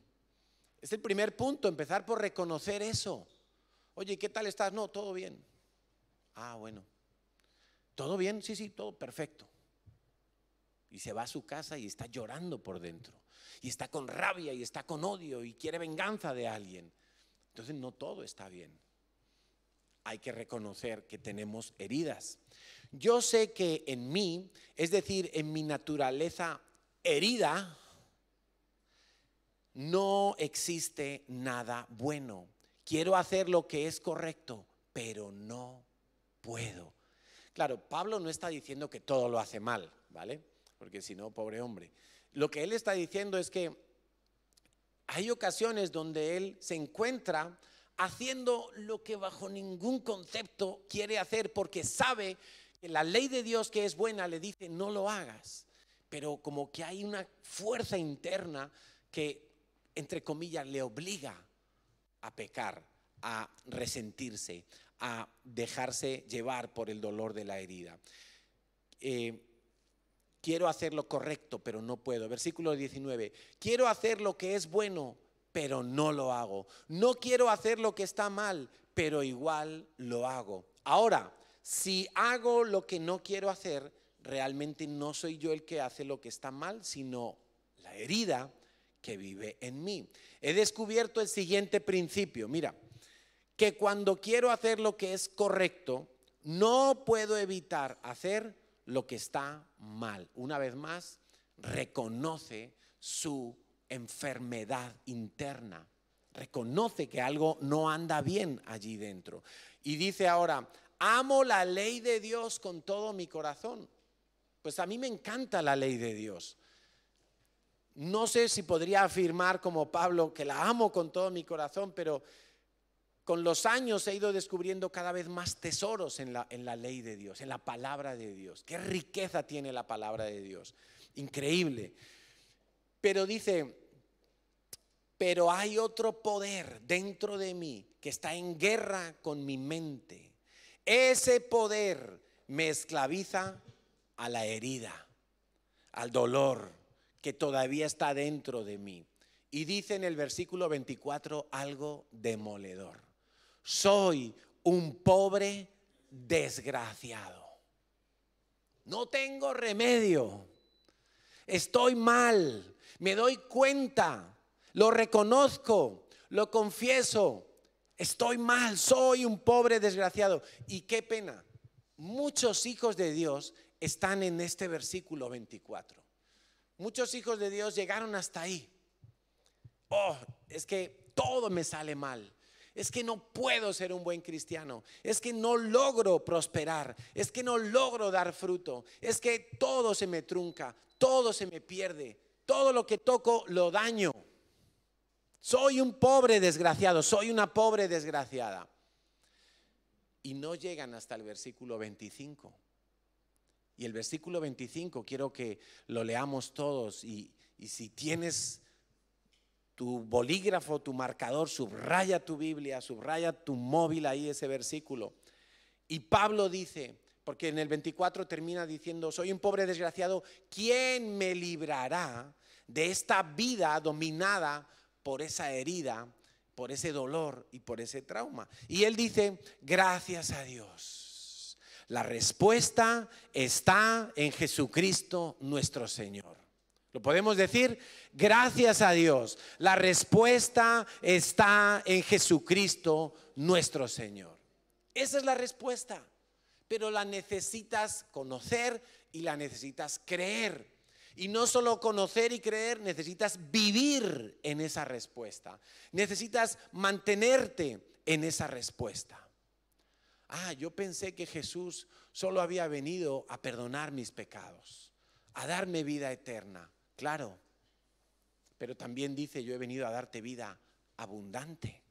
Es el primer punto, empezar por reconocer eso. Oye, ¿qué tal estás? No, todo bien. Ah, bueno. ¿Todo bien? Sí, sí, todo perfecto. Y se va a su casa y está llorando por dentro. Y está con rabia y está con odio y quiere venganza de alguien. Entonces no todo está bien. Hay que reconocer que tenemos heridas. Yo sé que en mí, es decir, en mi naturaleza herida, no existe nada bueno. Quiero hacer lo que es correcto, pero no puedo. Claro, Pablo no está diciendo que todo lo hace mal, ¿vale? Porque si no, pobre hombre. Lo que él está diciendo es que hay ocasiones donde él se encuentra haciendo lo que bajo ningún concepto quiere hacer, porque sabe que la ley de Dios, que es buena, le dice no lo hagas. Pero como que hay una fuerza interna que, entre comillas, le obliga a pecar, a resentirse, a dejarse llevar por el dolor de la herida. Quiero hacer lo correcto, pero no puedo. Versículo 19, quiero hacer lo que es bueno, pero no lo hago. No quiero hacer lo que está mal, pero igual lo hago. Ahora, si hago lo que no quiero hacer, realmente no soy yo el que hace lo que está mal, sino la herida que vive en mí. He descubierto el siguiente principio, mira, que cuando quiero hacer lo que es correcto, no puedo evitar hacer lo que está mal. Una vez más, reconoce su enfermedad interna, reconoce que algo no anda bien allí dentro. Y dice ahora, amo la ley de Dios con todo mi corazón. Pues a mí me encanta la ley de Dios. No sé si podría afirmar como Pablo que la amo con todo mi corazón, pero con los años he ido descubriendo cada vez más tesoros en la ley de Dios, en la palabra de Dios. Qué riqueza tiene la palabra de Dios. Increíble. Pero dice, pero hay otro poder dentro de mí que está en guerra con mi mente. Ese poder me esclaviza a la herida, al dolor que todavía está dentro de mí. Y dice en el versículo 24 algo demoledor. Soy un pobre desgraciado. No tengo remedio. Estoy mal. Me doy cuenta. Lo reconozco. Lo confieso. Estoy mal. Soy un pobre desgraciado. Y qué pena. Muchos hijos de Dios están en este versículo 24. Muchos hijos de Dios llegaron hasta ahí. Oh, es que todo me sale mal. Es que no puedo ser un buen cristiano. Es que no logro prosperar. Es que no logro dar fruto. Es que todo se me trunca. Todo se me pierde. Todo lo que toco lo daño. Soy un pobre desgraciado. Soy una pobre desgraciada. Y no llegan hasta el versículo 25. Y el versículo 25 quiero que lo leamos todos. Y si tienes tu bolígrafo, tu marcador, subraya tu Biblia, subraya tu móvil ahí ese versículo. Y Pablo dice, porque en el 24 termina diciendo, soy un pobre desgraciado, ¿quién me librará de esta vida dominada por esa herida, por ese dolor y por ese trauma? Y él dice, gracias a Dios. La respuesta está en Jesucristo nuestro Señor. ¿Lo podemos decir? Gracias a Dios. La respuesta está en Jesucristo nuestro Señor. Esa es la respuesta. Pero la necesitas conocer y la necesitas creer. Y no solo conocer y creer, necesitas vivir en esa respuesta. Necesitas mantenerte en esa respuesta. Yo pensé que Jesús solo había venido a perdonar mis pecados, a darme vida eterna. Claro, pero también dice, yo he venido a darte vida abundante.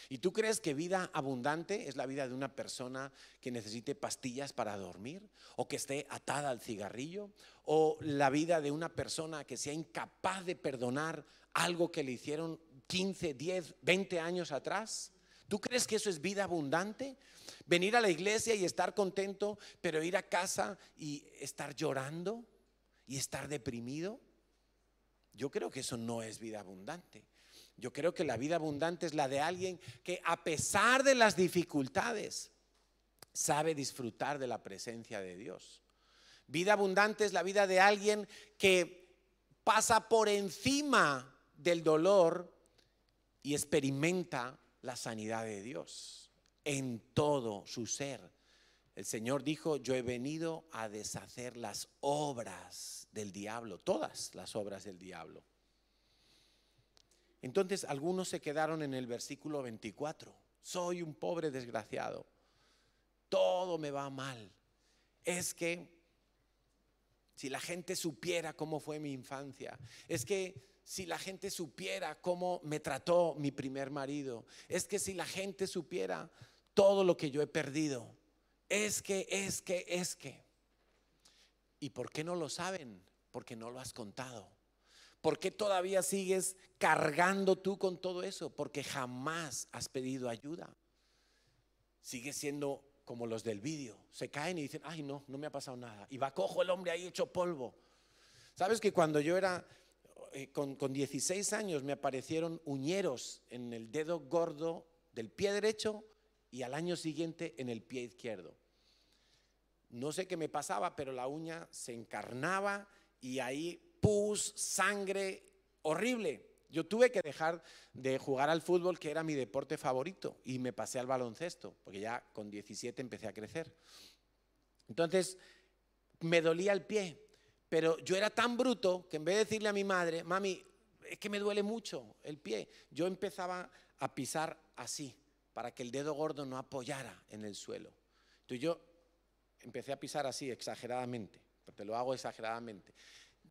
¿Y tú crees que vida abundante es la vida de una persona que necesite pastillas para dormir? ¿O que esté atada al cigarrillo? ¿O la vida de una persona que sea incapaz de perdonar algo que le hicieron 15, 10, 20 años atrás? ¿Tú crees que eso es vida abundante? Venir a la iglesia y estar contento, pero ir a casa y estar llorando y estar deprimido. Yo creo que eso no es vida abundante. Yo creo que la vida abundante es la de alguien que, a pesar de las dificultades, sabe disfrutar de la presencia de Dios. Vida abundante es la vida de alguien que pasa por encima del dolor y experimenta la sanidad de Dios en todo su ser. El Señor dijo, yo he venido a deshacer las obras del diablo, todas las obras del diablo. Entonces algunos se quedaron en el versículo 24. Soy un pobre desgraciado, todo me va mal. Es que si la gente supiera cómo fue mi infancia, es que si la gente supiera cómo me trató mi primer marido, es que si la gente supiera todo lo que yo he perdido, es que. ¿Y por qué no lo saben? Porque no lo has contado. ¿Por qué todavía sigues cargando tú con todo eso? Porque jamás has pedido ayuda. Sigues siendo como los del vídeo. Se caen y dicen, ay no me ha pasado nada. Y va cojo el hombre ahí hecho polvo. ¿Sabes que cuando yo era con 16 años me aparecieron uñeros en el dedo gordo del pie derecho y al año siguiente en el pie izquierdo? No sé qué me pasaba, pero la uña se encarnaba y ahí pus, sangre, horrible. Yo tuve que dejar de jugar al fútbol, que era mi deporte favorito, y me pasé al baloncesto, porque ya con 17 empecé a crecer. Entonces me dolía el pie, pero yo era tan bruto que en vez de decirle a mi madre, mami, es que me duele mucho el pie, yo empezaba a pisar así, para que el dedo gordo no apoyara en el suelo. Entonces yo empecé a pisar así exageradamente, te lo hago exageradamente.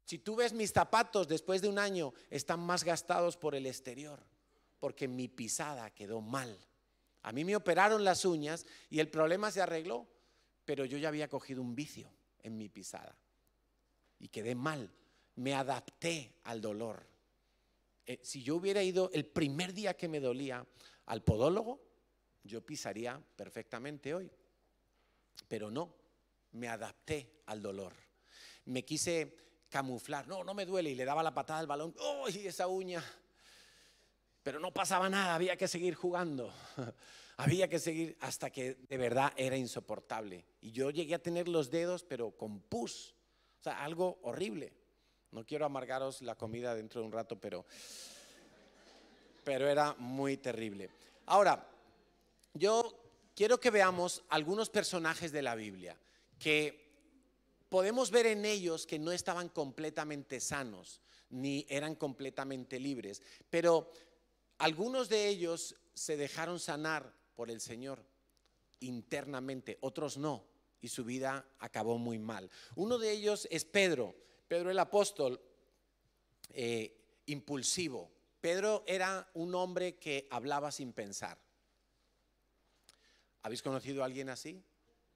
Si tú ves mis zapatos después de un año, están más gastados por el exterior, porque mi pisada quedó mal. A mí me operaron las uñas y el problema se arregló, pero yo ya había cogido un vicio en mi pisada y quedé mal. Me adapté al dolor. Si yo hubiera ido el primer día que me dolía al podólogo, yo pisaría perfectamente hoy, pero no, me adapté al dolor. Me quise camuflar, no me duele, y le daba la patada al balón, ¡ay, esa uña! Pero no pasaba nada, había que seguir jugando, había que seguir hasta que de verdad era insoportable. Y yo llegué a tener los dedos, pero con pus, o sea, algo horrible. No quiero amargaros la comida dentro de un rato, pero era muy terrible. Ahora, yo quiero que veamos algunos personajes de la Biblia que podemos ver en ellos que no estaban completamente sanos, ni eran completamente libres, pero algunos de ellos se dejaron sanar por el Señor internamente, otros no, y su vida acabó muy mal. Uno de ellos es Pedro el apóstol, impulsivo. Pedro era un hombre que hablaba sin pensar. ¿Habéis conocido a alguien así?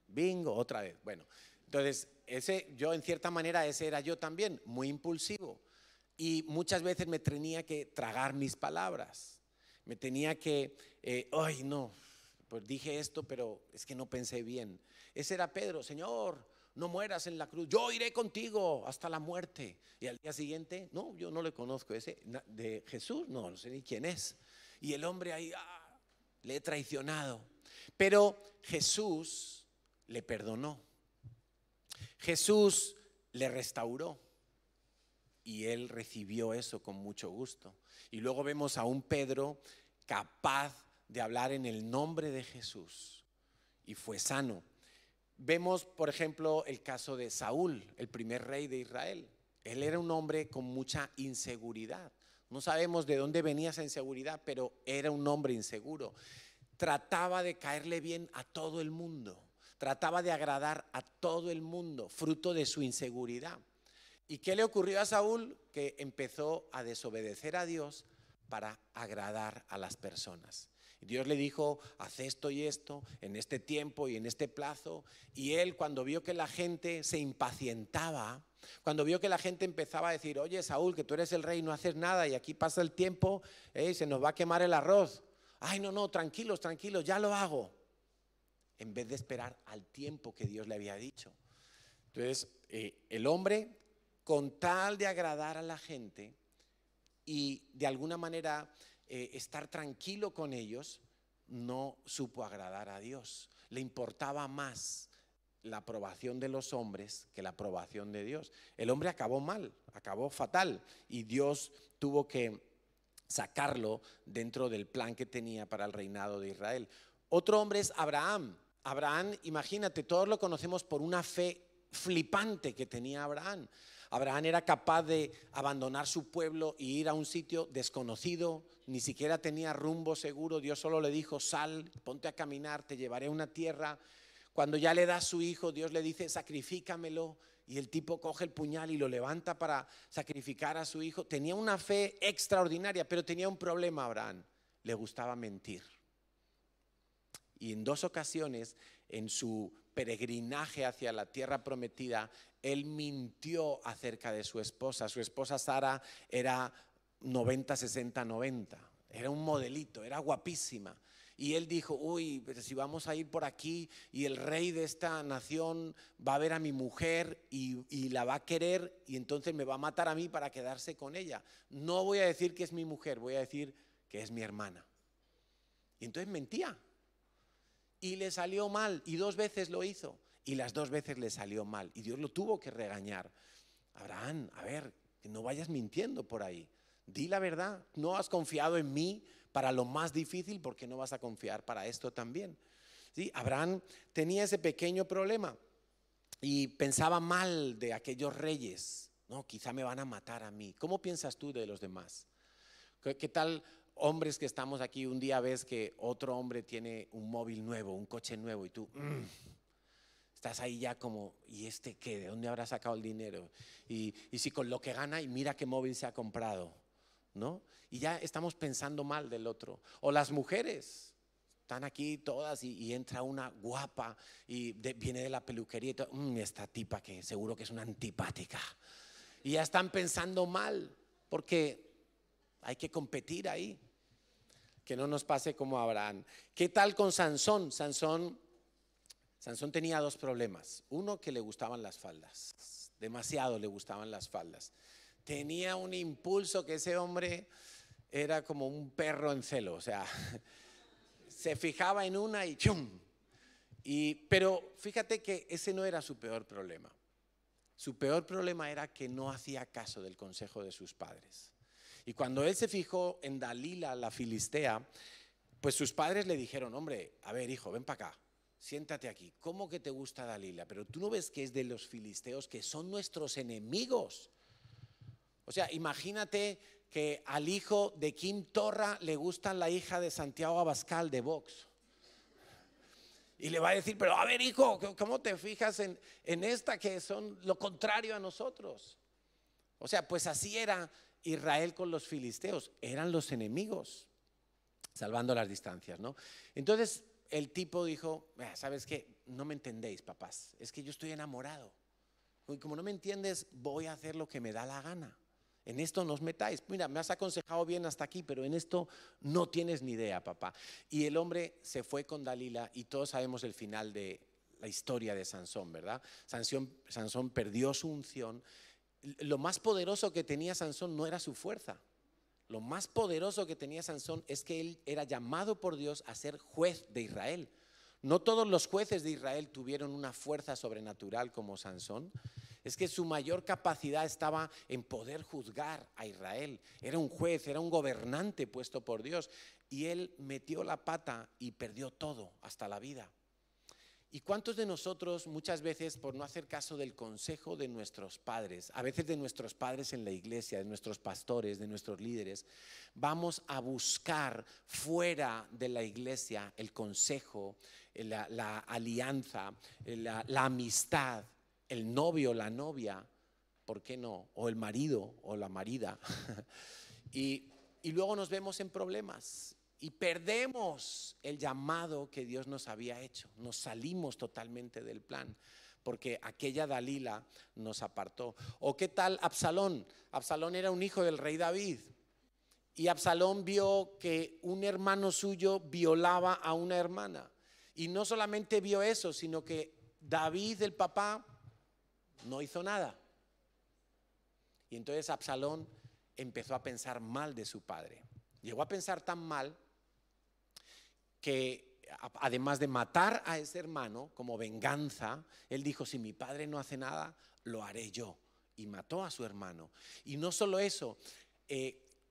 Bingo, otra vez. Bueno, entonces yo en cierta manera ese era yo también, muy impulsivo, y muchas veces me tenía que tragar mis palabras, me tenía que, ay no, pues dije esto, pero es que no pensé bien. Ese era Pedro. Señor, no mueras en la cruz, yo iré contigo hasta la muerte. Y al día siguiente, no, yo no le conozco ese de Jesús, no sé ni quién es. Y el hombre ahí, le he traicionado. Pero Jesús le perdonó. Jesús le restauró y él recibió eso con mucho gusto. Y luego vemos a un Pedro capaz de hablar en el nombre de Jesús y fue sano. Vemos, por ejemplo, el caso de Saúl, el primer rey de Israel. Él era un hombre con mucha inseguridad. No sabemos de dónde venía esa inseguridad, pero era un hombre inseguro. Trataba de caerle bien a todo el mundo. Trataba de agradar a todo el mundo, fruto de su inseguridad. ¿Y qué le ocurrió a Saúl? Que empezó a desobedecer a Dios para agradar a las personas. Dios le dijo, haz esto y esto, en este tiempo y en este plazo. Y él, cuando vio que la gente se impacientaba, cuando vio que la gente empezaba a decir, oye Saúl, que tú eres el rey, no haces nada y aquí pasa el tiempo, se nos va a quemar el arroz. Ay, no, tranquilos, ya lo hago. En vez de esperar al tiempo que Dios le había dicho. Entonces, el hombre, con tal de agradar a la gente y de alguna manera estar tranquilo con ellos, no supo agradar a Dios. Le importaba más la aprobación de los hombres que la aprobación de Dios. El hombre acabó mal, acabó fatal, y Dios tuvo que sacarlo dentro del plan que tenía para el reinado de Israel. Otro hombre es Abraham. Abraham, imagínate, todos lo conocemos por una fe flipante que tenía Abraham. Abraham era capaz de abandonar su pueblo e ir a un sitio desconocido, ni siquiera tenía rumbo seguro. Dios solo le dijo, sal, ponte a caminar, te llevaré a una tierra. Cuando ya le da a su hijo, Dios le dice, sacrifícamelo. Y el tipo coge el puñal y lo levanta para sacrificar a su hijo. Tenía una fe extraordinaria, pero tenía un problema Abraham. Le gustaba mentir. Y en 2 ocasiones, en su peregrinaje hacia la tierra prometida, él mintió acerca de su esposa. Su esposa Sara era 90, 60, 90. Era un modelito, era guapísima. Y él dijo, uy, pero si vamos a ir por aquí y el rey de esta nación va a ver a mi mujer y la va a querer y entonces me va a matar a mí para quedarse con ella. No voy a decir que es mi mujer, voy a decir que es mi hermana. Y entonces mentía. Y le salió mal, y 2 veces lo hizo, y las 2 veces le salió mal, y Dios lo tuvo que regañar. Abraham, a ver, que no vayas mintiendo por ahí, di la verdad, no has confiado en mí para lo más difícil, ¿por qué no vas a confiar para esto también? ¿Sí? Abraham tenía ese pequeño problema, y pensaba mal de aquellos reyes, no, quizá me van a matar a mí. ¿Cómo piensas tú de los demás? ¿Qué tal? Hombres que estamos aquí, un día ves que otro hombre tiene un móvil nuevo, un coche nuevo y tú estás ahí ya como, ¿y este qué? ¿De dónde habrá sacado el dinero? Y si con lo que gana y mira qué móvil se ha comprado, ¿no? Y ya estamos pensando mal del otro. O las mujeres, están aquí todas y entra una guapa y viene de la peluquería y todo, esta tipa que seguro que es una antipática. Y ya están pensando mal porque hay que competir ahí, que no nos pase como a Abraham. ¿Qué tal con Sansón? Sansón tenía 2 problemas. Uno, que le gustaban las faldas, demasiado le gustaban las faldas. Tenía un impulso que ese hombre era como un perro en celo, o sea, se fijaba en una y ¡chum! Pero fíjate que ese no era su peor problema. Su peor problema era que no hacía caso del consejo de sus padres. Y cuando él se fijó en Dalila, la filistea, pues sus padres le dijeron, hombre, a ver hijo, ven para acá, siéntate aquí. ¿Cómo que te gusta Dalila? Pero tú no ves que es de los filisteos, que son nuestros enemigos. O sea, imagínate que al hijo de Kim Torra le gusta la hija de Santiago Abascal de Vox. Y le va a decir, pero a ver hijo, ¿cómo te fijas en esta que son lo contrario a nosotros? O sea, pues así era Israel con los filisteos, eran los enemigos, salvando las distancias, ¿no? Entonces el tipo dijo, ¿sabes qué? No me entendéis, papás, es que yo estoy enamorado. Y como no me entiendes, voy a hacer lo que me da la gana. En esto no os metáis. Mira, me has aconsejado bien hasta aquí, pero en esto no tienes ni idea, papá. Y el hombre se fue con Dalila y todos sabemos el final de la historia de Sansón, ¿verdad? Sansón perdió su unción. Lo más poderoso que tenía Sansón no era su fuerza. Lo más poderoso que tenía Sansón es que él era llamado por Dios a ser juez de Israel. No todos los jueces de Israel tuvieron una fuerza sobrenatural como Sansón. Es que su mayor capacidad estaba en poder juzgar a Israel. Era un juez, era un gobernante puesto por Dios. Y él metió la pata y perdió todo, hasta la vida. ¿Y cuántos de nosotros muchas veces, por no hacer caso del consejo de nuestros padres, a veces de nuestros padres en la iglesia, de nuestros pastores, de nuestros líderes, vamos a buscar fuera de la iglesia el consejo, la alianza, la amistad, el novio, la novia, ¿por qué no? O el marido o la marida. Y luego nos vemos en problemas y perdemos el llamado que Dios nos había hecho. Nos salimos totalmente del plan porque aquella Dalila nos apartó. ¿O qué tal Absalón? Absalón era un hijo del rey David. Y Absalón vio que un hermano suyo violaba a una hermana. Y no solamente vio eso, sino que David, el papá, no hizo nada. Y entonces Absalón empezó a pensar mal de su padre. Llegó a pensar tan mal que además de matar a ese hermano como venganza, él dijo, si mi padre no hace nada, lo haré yo. Y mató a su hermano. Y no solo eso,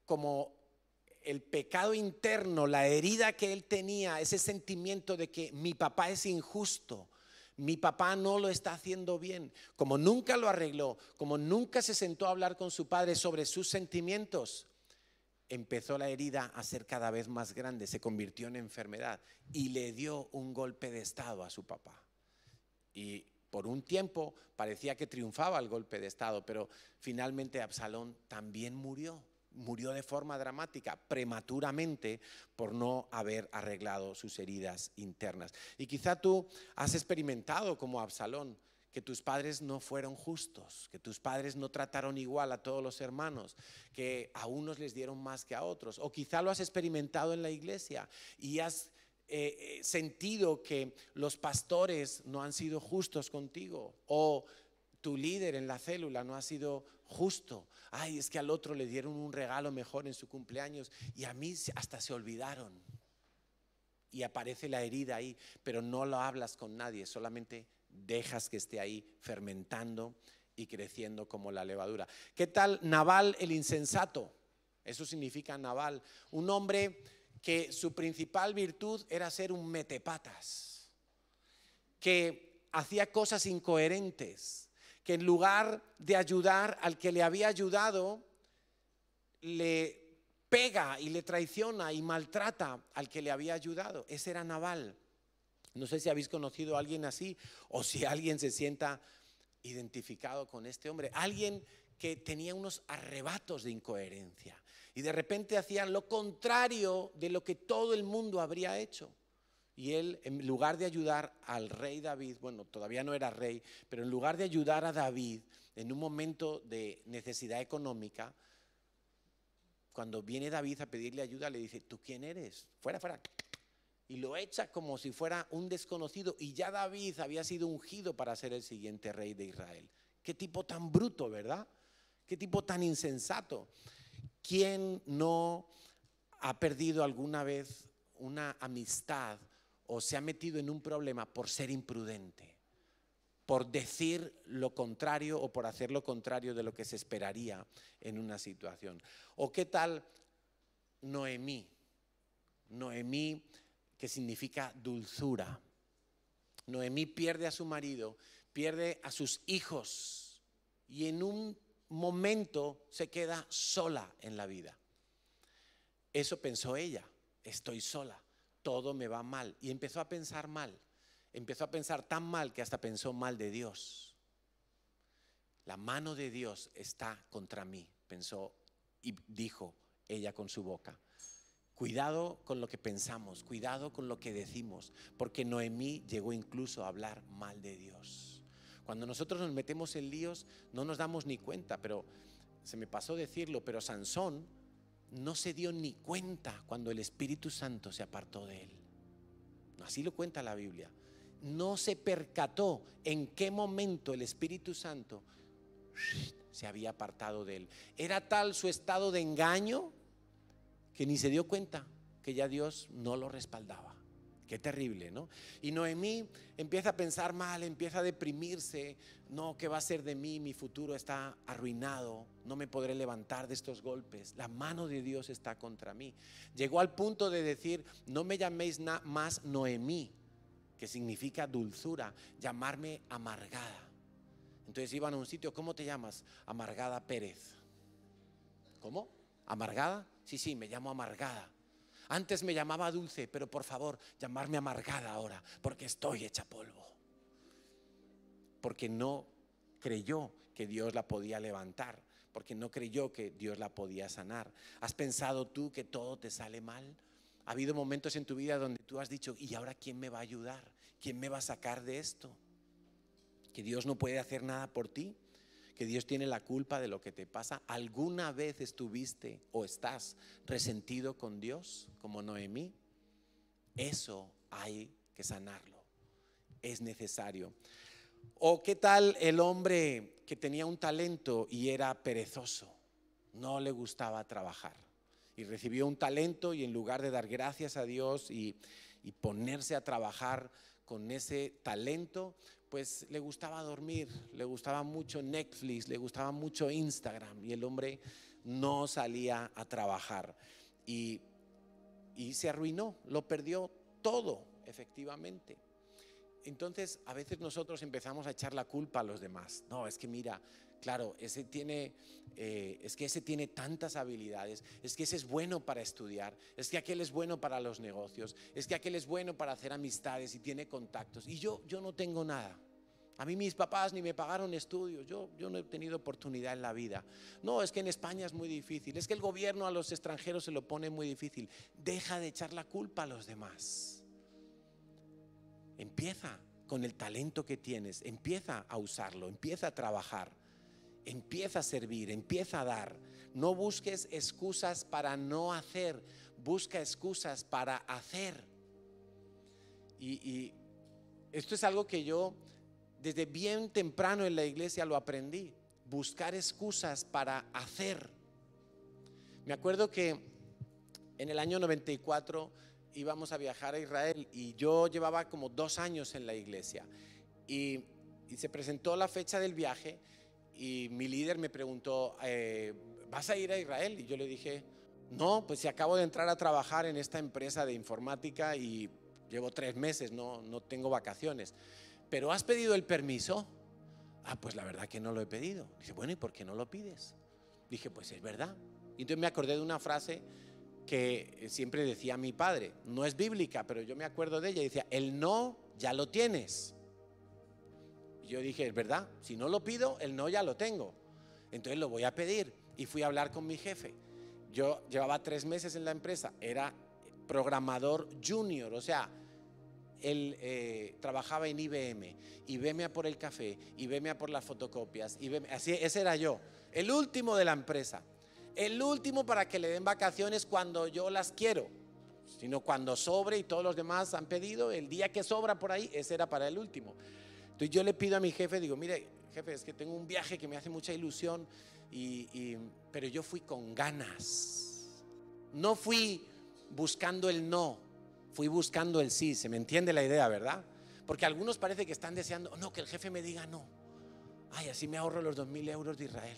como el pecado interno, la herida que él tenía, ese sentimiento de que mi papá es injusto, mi papá no lo está haciendo bien, como nunca lo arregló, como nunca se sentó a hablar con su padre sobre sus sentimientos, empezó la herida a ser cada vez más grande, se convirtió en enfermedad y le dio un golpe de estado a su papá. Y por un tiempo parecía que triunfaba el golpe de estado, pero finalmente Absalón también murió. Murió de forma dramática, prematuramente, por no haber arreglado sus heridas internas. Y quizá tú has experimentado como Absalón, que tus padres no fueron justos, que tus padres no trataron igual a todos los hermanos, que a unos les dieron más que a otros. O quizá lo has experimentado en la iglesia y has sentido que los pastores no han sido justos contigo, o tu líder en la célula no ha sido justo. Ay, es que al otro le dieron un regalo mejor en su cumpleaños y a mí hasta se olvidaron. Y aparece la herida ahí, pero no lo hablas con nadie, solamente dejas que esté ahí fermentando y creciendo como la levadura. ¿Qué tal Nabal el insensato? Eso significa Nabal, un hombre que su principal virtud era ser un metepatas, que hacía cosas incoherentes, que en lugar de ayudar al que le había ayudado, le pega y le traiciona y maltrata al que le había ayudado. Ese era Nabal. No sé si habéis conocido a alguien así o si alguien se sienta identificado con este hombre. Alguien que tenía unos arrebatos de incoherencia y de repente hacía lo contrario de lo que todo el mundo habría hecho. Y él, en lugar de ayudar al rey David, bueno, todavía no era rey, pero en lugar de ayudar a David en un momento de necesidad económica, cuando viene David a pedirle ayuda, le dice, ¿tú quién eres? Fuera, fuera. Y lo echa como si fuera un desconocido. Y ya David había sido ungido para ser el siguiente rey de Israel. Qué tipo tan bruto, ¿verdad? Qué tipo tan insensato. ¿Quién no ha perdido alguna vez una amistad o se ha metido en un problema por ser imprudente, por decir lo contrario o por hacer lo contrario de lo que se esperaría en una situación? ¿O qué tal Noemí? Noemí, que significa dulzura. Noemí pierde a su marido, pierde a sus hijos y en un momento se queda sola en la vida. Eso pensó ella, estoy sola, todo me va mal. Y empezó a pensar mal, empezó a pensar tan mal que hasta pensó mal de Dios. La mano de Dios está contra mí, pensó y dijo ella con su boca. Cuidado con lo que pensamos, cuidado con lo que decimos, porque Noemí llegó incluso a hablar mal de Dios. Cuando nosotros nos metemos en líos no nos damos ni cuenta, pero se me pasó decirlo, pero Sansón no se dio ni cuenta cuando el Espíritu Santo se apartó de él. Así lo cuenta la Biblia. No se percató en qué momento el Espíritu Santo se había apartado de él. Era tal su estado de engaño que ni se dio cuenta que ya Dios no lo respaldaba. Qué terrible, ¿no? Y Noemí empieza a pensar mal, empieza a deprimirse. No, ¿qué va a ser de mí? Mi futuro está arruinado, no me podré levantar de estos golpes. La mano de Dios está contra mí. Llegó al punto de decir, no me llaméis más Noemí, que significa dulzura, llamarme amargada. Entonces iban a un sitio, ¿cómo te llamas? Amargada Pérez. ¿Cómo? ¿Amargada? Sí, me llamo Amargada. Antes me llamaba Dulce, pero por favor, llamarme Amargada ahora, porque estoy hecha polvo. Porque no creyó que Dios la podía levantar, porque no creyó que Dios la podía sanar. ¿Has pensado tú que todo te sale mal? ¿Ha habido momentos en tu vida donde tú has dicho, ¿y ahora quién me va a ayudar? ¿Quién me va a sacar de esto? ¿Que Dios no puede hacer nada por ti? ¿Que Dios tiene la culpa de lo que te pasa? ¿Alguna vez estuviste o estás resentido con Dios, como Noemí? Eso hay que sanarlo, es necesario. ¿O qué tal el hombre que tenía un talento y era perezoso? No le gustaba trabajar y recibió un talento, y en lugar de dar gracias a Dios y ponerse a trabajar con ese talento, pues le gustaba dormir, le gustaba mucho Netflix, le gustaba mucho Instagram, y el hombre no salía a trabajar y se arruinó, lo perdió todo, efectivamente. Entonces, a veces nosotros empezamos a echar la culpa a los demás. No, es que mira, claro, es que ese tiene tantas habilidades, es que ese es bueno para estudiar, es que aquel es bueno para los negocios, es que aquel es bueno para hacer amistades y tiene contactos. Y yo no tengo nada. A mí mis papás ni me pagaron estudios, yo no he tenido oportunidad en la vida. No, es que en España es muy difícil, es que el gobierno a los extranjeros se lo pone muy difícil. Deja de echar la culpa a los demás. Empieza con el talento que tienes, empieza a usarlo, empieza a trabajar, empieza a servir, empieza a dar. No busques excusas para no hacer, busca excusas para hacer. Y esto es algo que yo desde bien temprano en la iglesia lo aprendí, buscar excusas para hacer. Me acuerdo que en el año 94 íbamos a viajar a Israel y yo llevaba como 2 años en la iglesia y se presentó la fecha del viaje y mi líder me preguntó, ¿vas a ir a Israel? Y yo le dije, no, pues si acabo de entrar a trabajar en esta empresa de informática y llevo 3 meses, no tengo vacaciones. ¿Pero has pedido el permiso? Pues la verdad que no lo he pedido. Dice, bueno, ¿y por qué no lo pides? Dije, pues es verdad. Y entonces me acordé de una frase que siempre decía mi padre, no es bíblica, pero yo me acuerdo de ella, y decía, el no ya lo tienes. Y yo dije, es verdad, si no lo pido, el no ya lo tengo, entonces lo voy a pedir. Y fui a hablar con mi jefe. Yo llevaba 3 meses en la empresa, era programador junior, o sea, él trabajaba en IBM, y veme a por el café, y veme a por las fotocopias, y veme, así, ese era yo, el último de la empresa. El último para que le den vacaciones cuando yo las quiero, sino cuando sobre y todos los demás han pedido, el día que sobra por ahí, ese era para el último. Entonces yo le pido a mi jefe, digo, mire jefe, es que tengo un viaje que me hace mucha ilusión, pero yo fui con ganas, no fui buscando el no, fui buscando el sí. Se me entiende la idea, ¿verdad? Porque algunos parece que están deseando, no, que el jefe me diga no, ay, así me ahorro los 2.000 euros de Israel.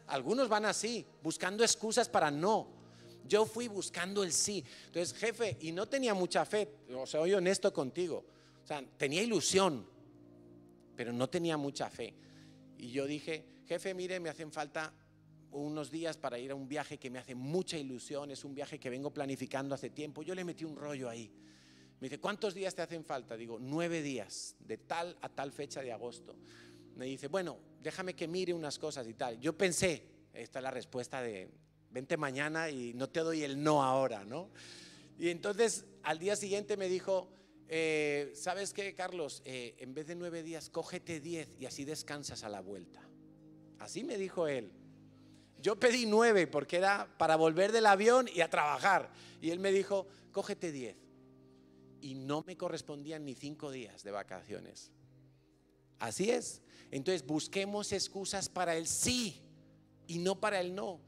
Algunos van así, buscando excusas para no. Yo fui buscando el sí. Entonces, jefe, y no tenía mucha fe, o sea, soy honesto contigo. O sea, tenía ilusión, pero no tenía mucha fe. Y yo dije, jefe, mire, me hacen falta unos días para ir a un viaje que me hace mucha ilusión. Es un viaje que vengo planificando hace tiempo. Yo le metí un rollo ahí. Me dice, ¿cuántos días te hacen falta? Digo, 9 días, de tal a tal fecha de agosto. Me dice, bueno, déjame que mire unas cosas y tal. Yo pensé, esta es la respuesta de, vente mañana y no te doy el no ahora, ¿no? Y entonces al día siguiente me dijo, ¿sabes qué, Carlos? En vez de 9 días, cógete 10 y así descansas a la vuelta. Así me dijo él. Yo pedí 9 porque era para volver del avión y a trabajar. Y él me dijo, cógete 10. Y no me correspondían ni 5 días de vacaciones. Así es. Entonces busquemos excusas para el sí y no para el no.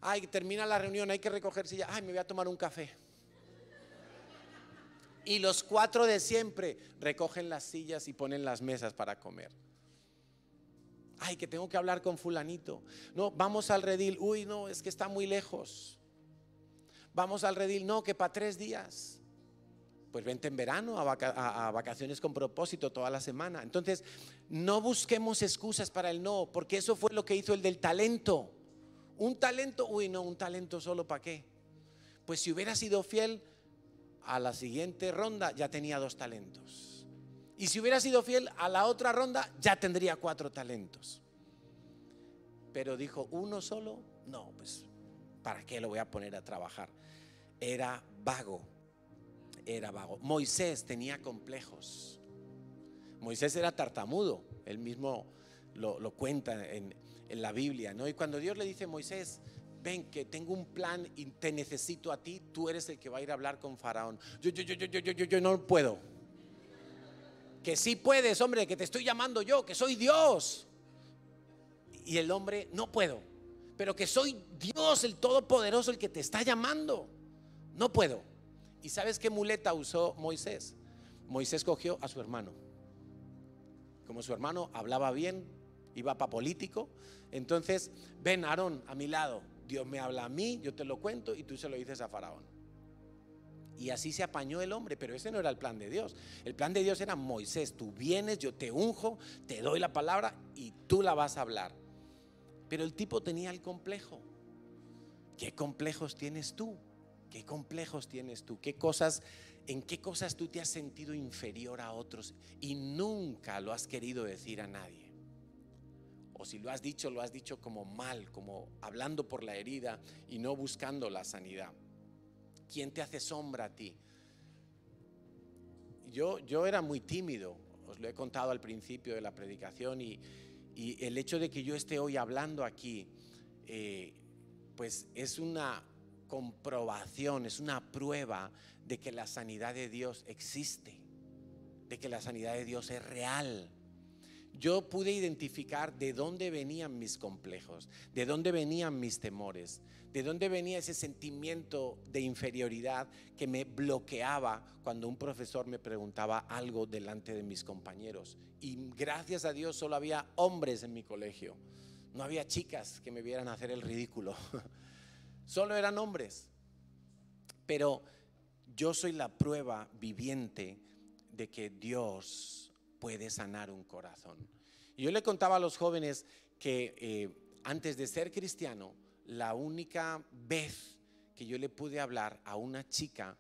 Ay, termina la reunión, hay que recoger sillas. Ay, me voy a tomar un café. Y los 4 de siempre recogen las sillas y ponen las mesas para comer. Ay, que tengo que hablar con fulanito. No, vamos al redil. Uy, no, es que está muy lejos. Vamos al redil. No, que para 3 días. Pues vente en verano a vacaciones con propósito toda la semana. Entonces, no busquemos excusas para el no, porque eso fue lo que hizo el del talento. Un talento, uy, no, un talento solo, ¿para qué? Pues si hubiera sido fiel, a la siguiente ronda ya tenía 2 talentos. Y si hubiera sido fiel, a la otra ronda ya tendría 4 talentos. pero dijo, ¿uno solo? No, pues ¿para qué lo voy a poner a trabajar? Era vago, era vago. Moisés tenía complejos. Moisés era tartamudo, él mismo lo cuenta en la Biblia, ¿no? Y cuando Dios le dice a Moisés, ven que tengo un plan y te necesito a ti, tú eres el que va a ir a hablar con Faraón. Yo no puedo. Que sí puedes, hombre, que te estoy llamando yo, que soy Dios. Y el hombre, no puedo, pero que soy Dios el Todopoderoso el que te está llamando. No puedo. ¿Y sabes qué muleta usó Moisés? Moisés cogió a su hermano. Como su hermano hablaba bien, iba para político, entonces, ven Aarón a mi lado, Dios me habla a mí, yo te lo cuento y tú se lo dices a Faraón. Y así se apañó el hombre, pero ese no era el plan de Dios. El plan de Dios era: Moisés, tú vienes, yo te unjo, te doy la palabra y tú la vas a hablar. Pero el tipo tenía el complejo. ¿Qué complejos tienes tú? ¿Qué complejos tienes tú? ¿En qué cosas tú te has sentido inferior a otros y nunca lo has querido decir a nadie? O si lo has dicho como mal, como hablando por la herida y no buscando la sanidad. ¿Quién te hace sombra a ti? Yo era muy tímido, os lo he contado al principio de la predicación, y el hecho de que yo esté hoy hablando aquí, pues es una comprobación, es una prueba de que la sanidad de Dios existe, de que la sanidad de Dios es real. Yo pude identificar de dónde venían mis complejos, de dónde venían mis temores, de dónde venía ese sentimiento de inferioridad que me bloqueaba cuando un profesor me preguntaba algo delante de mis compañeros. Y gracias a Dios solo había hombres en mi colegio, no había chicas que me vieran hacer el ridículo. Solo eran hombres. Pero yo soy la prueba viviente de que Dios puede sanar un corazón. Y yo le contaba a los jóvenes que antes de ser cristiano, la única vez que yo le pude hablar a una chica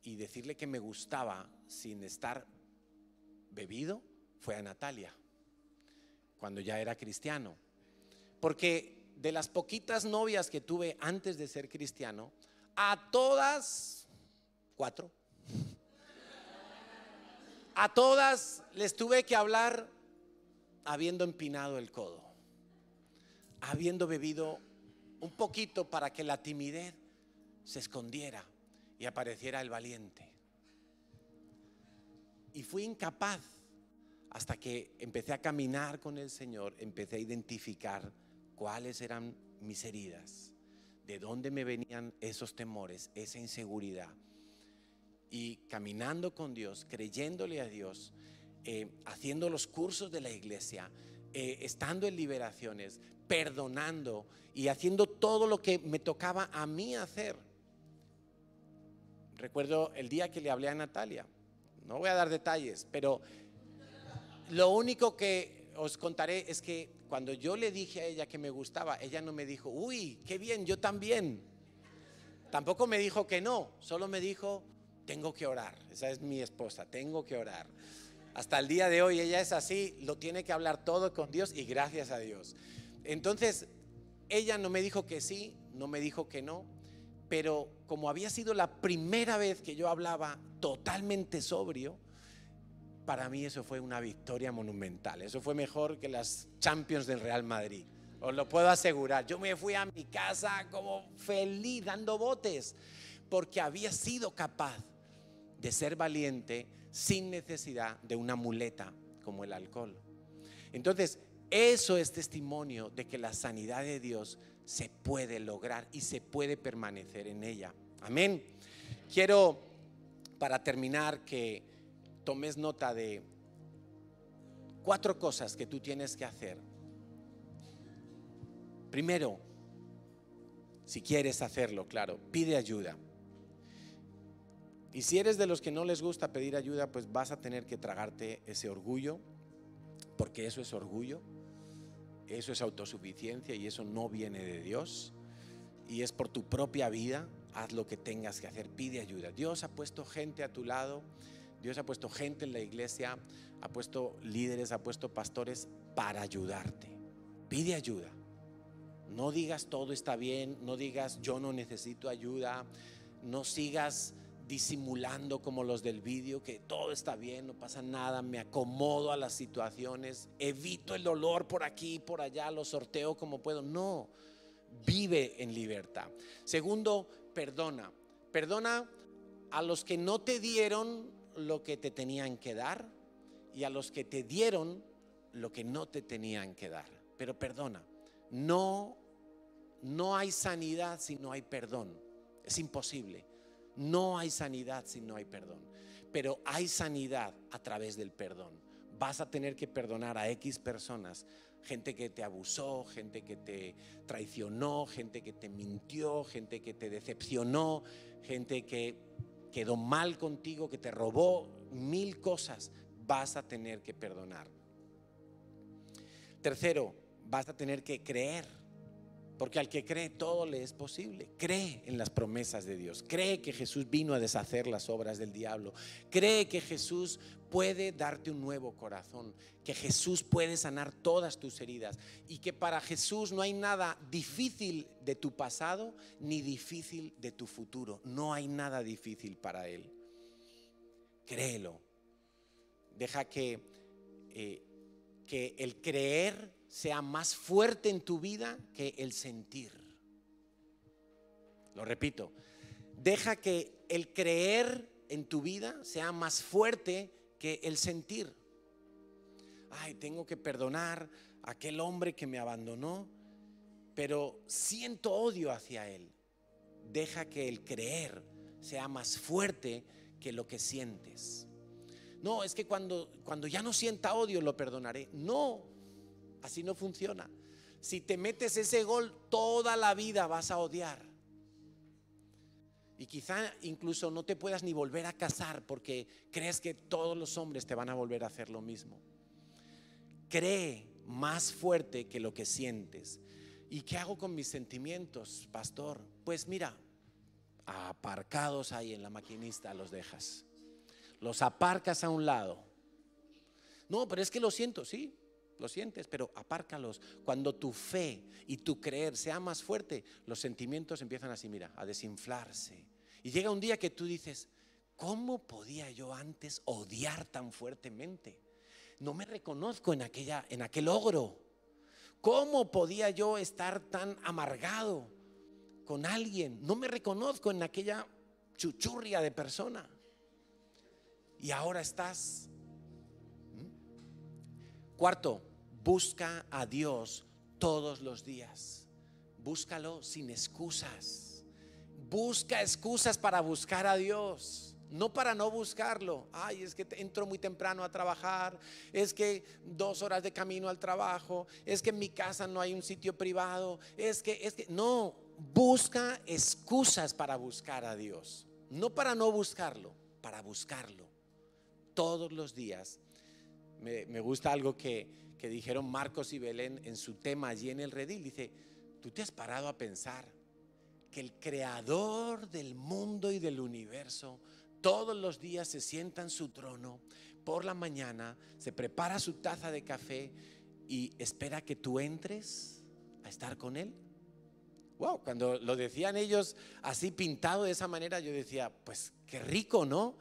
y decirle que me gustaba sin estar bebido fue a Natalia, cuando ya era cristiano. Porque de las poquitas novias que tuve antes de ser cristiano, a todas, 4, a todas les tuve que hablar habiendo empinado el codo, habiendo bebido un poquito para que la timidez se escondiera y apareciera el valiente. Y fui incapaz hasta que empecé a caminar con el Señor, empecé a identificar cuáles eran mis heridas, de dónde me venían esos temores, esa inseguridad. Y caminando con Dios, creyéndole a Dios, haciendo los cursos de la iglesia, estando en liberaciones, perdonando y haciendo todo lo que me tocaba a mí hacer. Recuerdo el día que le hablé a Natalia, no voy a dar detalles, pero lo único que os contaré es que cuando yo le dije a ella que me gustaba, ella no me dijo, uy, qué bien, yo también. Tampoco me dijo que no, solo me dijo, tengo que orar. Esa es mi esposa, tengo que orar. Hasta el día de hoy ella es así, lo tiene que hablar todo con Dios y gracias a Dios. Entonces, ella no me dijo que sí, no me dijo que no, pero como había sido la primera vez que yo hablaba totalmente sobrio, para mí eso fue una victoria monumental. Eso fue mejor que las Champions del Real Madrid, os lo puedo asegurar. Yo me fui a mi casa como feliz, dando botes, porque había sido capaz de ser valiente sin necesidad de una muleta como el alcohol. Entonces, eso es testimonio de que la sanidad de Dios se puede lograr y se puede permanecer en ella. Amén. Quiero, para terminar, que tomes nota de 4 cosas que tú tienes que hacer. Primero, si quieres hacerlo, claro, pide ayuda. Y si eres de los que no les gusta pedir ayuda, pues vas a tener que tragarte ese orgullo, porque eso es orgullo, eso es autosuficiencia y eso no viene de Dios. Y es por tu propia vida, haz lo que tengas que hacer, pide ayuda. Dios ha puesto gente a tu lado, Dios ha puesto gente en la iglesia, ha puesto líderes, ha puesto pastores para ayudarte. Pide ayuda. No digas todo está bien, no digas yo no necesito ayuda, no sigas disimulando como los del vídeo que todo está bien, no pasa nada, me acomodo a las situaciones, evito el dolor por aquí y por allá, lo sorteo como puedo. No, vive en libertad. Segundo, perdona. Perdona a los que no te dieron lo que te tenían que dar y a los que te dieron lo que no te tenían que dar. Pero perdona. No hay sanidad si no hay perdón. Es imposible. No hay sanidad si no hay perdón. Pero hay sanidad a través del perdón. Vas a tener que perdonar a X personas. Gente que te abusó, gente que te traicionó, gente que te mintió, gente que te decepcionó, gente que quedó mal contigo, que te robó 1000 cosas. Vas a tener que perdonar. Tercero, vas a tener que creer, porque al que cree todo le es posible. Cree en las promesas de Dios, cree que Jesús vino a deshacer las obras del diablo, cree que Jesús puede darte un nuevo corazón, que Jesús puede sanar todas tus heridas y que para Jesús no hay nada difícil de tu pasado ni difícil de tu futuro. No hay nada difícil para Él. Créelo. Deja que el creer sea más fuerte en tu vida que el sentir. Lo repito, deja que el creer en tu vida sea más fuerte que el sentir. Ay, tengo que perdonar a aquel hombre que me abandonó, pero siento odio hacia él. Deja que el creer sea más fuerte que lo que sientes. No, es que cuando ya no sienta odio lo perdonaré. No, así no funciona. Si te metes ese gol, toda la vida vas a odiar. Y quizá incluso no te puedas ni volver a casar porque crees que todos los hombres te van a volver a hacer lo mismo. Cree más fuerte que lo que sientes. ¿Y qué hago con mis sentimientos, pastor? Pues mira, aparcados ahí en la maquinista los dejas. Los aparcas a un lado. No, pero es que lo siento, sí, lo sientes, pero apárcalos. Cuando tu fe y tu creer sea más fuerte, los sentimientos empiezan así, mira, a desinflarse. Y llega un día que tú dices, ¿cómo podía yo antes odiar tan fuertemente? No me reconozco en aquel ogro. ¿Cómo podía yo estar tan amargado con alguien? No me reconozco en aquella chuchurria de persona. Y ahora estás. Cuarto, busca a Dios todos los días. Búscalo sin excusas. Busca excusas para buscar a Dios, no para no buscarlo. Ay, es que entro muy temprano a trabajar, es que 2 horas de camino al trabajo, es que en mi casa no hay un sitio privado, es que no, busca excusas para buscar a Dios, no para no buscarlo, para buscarlo todos los días. Me gusta algo que dijeron Marcos y Belén en su tema allí en el redil. Dice, ¿tú te has parado a pensar que el creador del mundo y del universo todos los días se sienta en su trono por la mañana, se prepara su taza de café y espera que tú entres a estar con él? Wow, cuando lo decían ellos así pintado de esa manera, yo decía, pues qué rico, ¿no?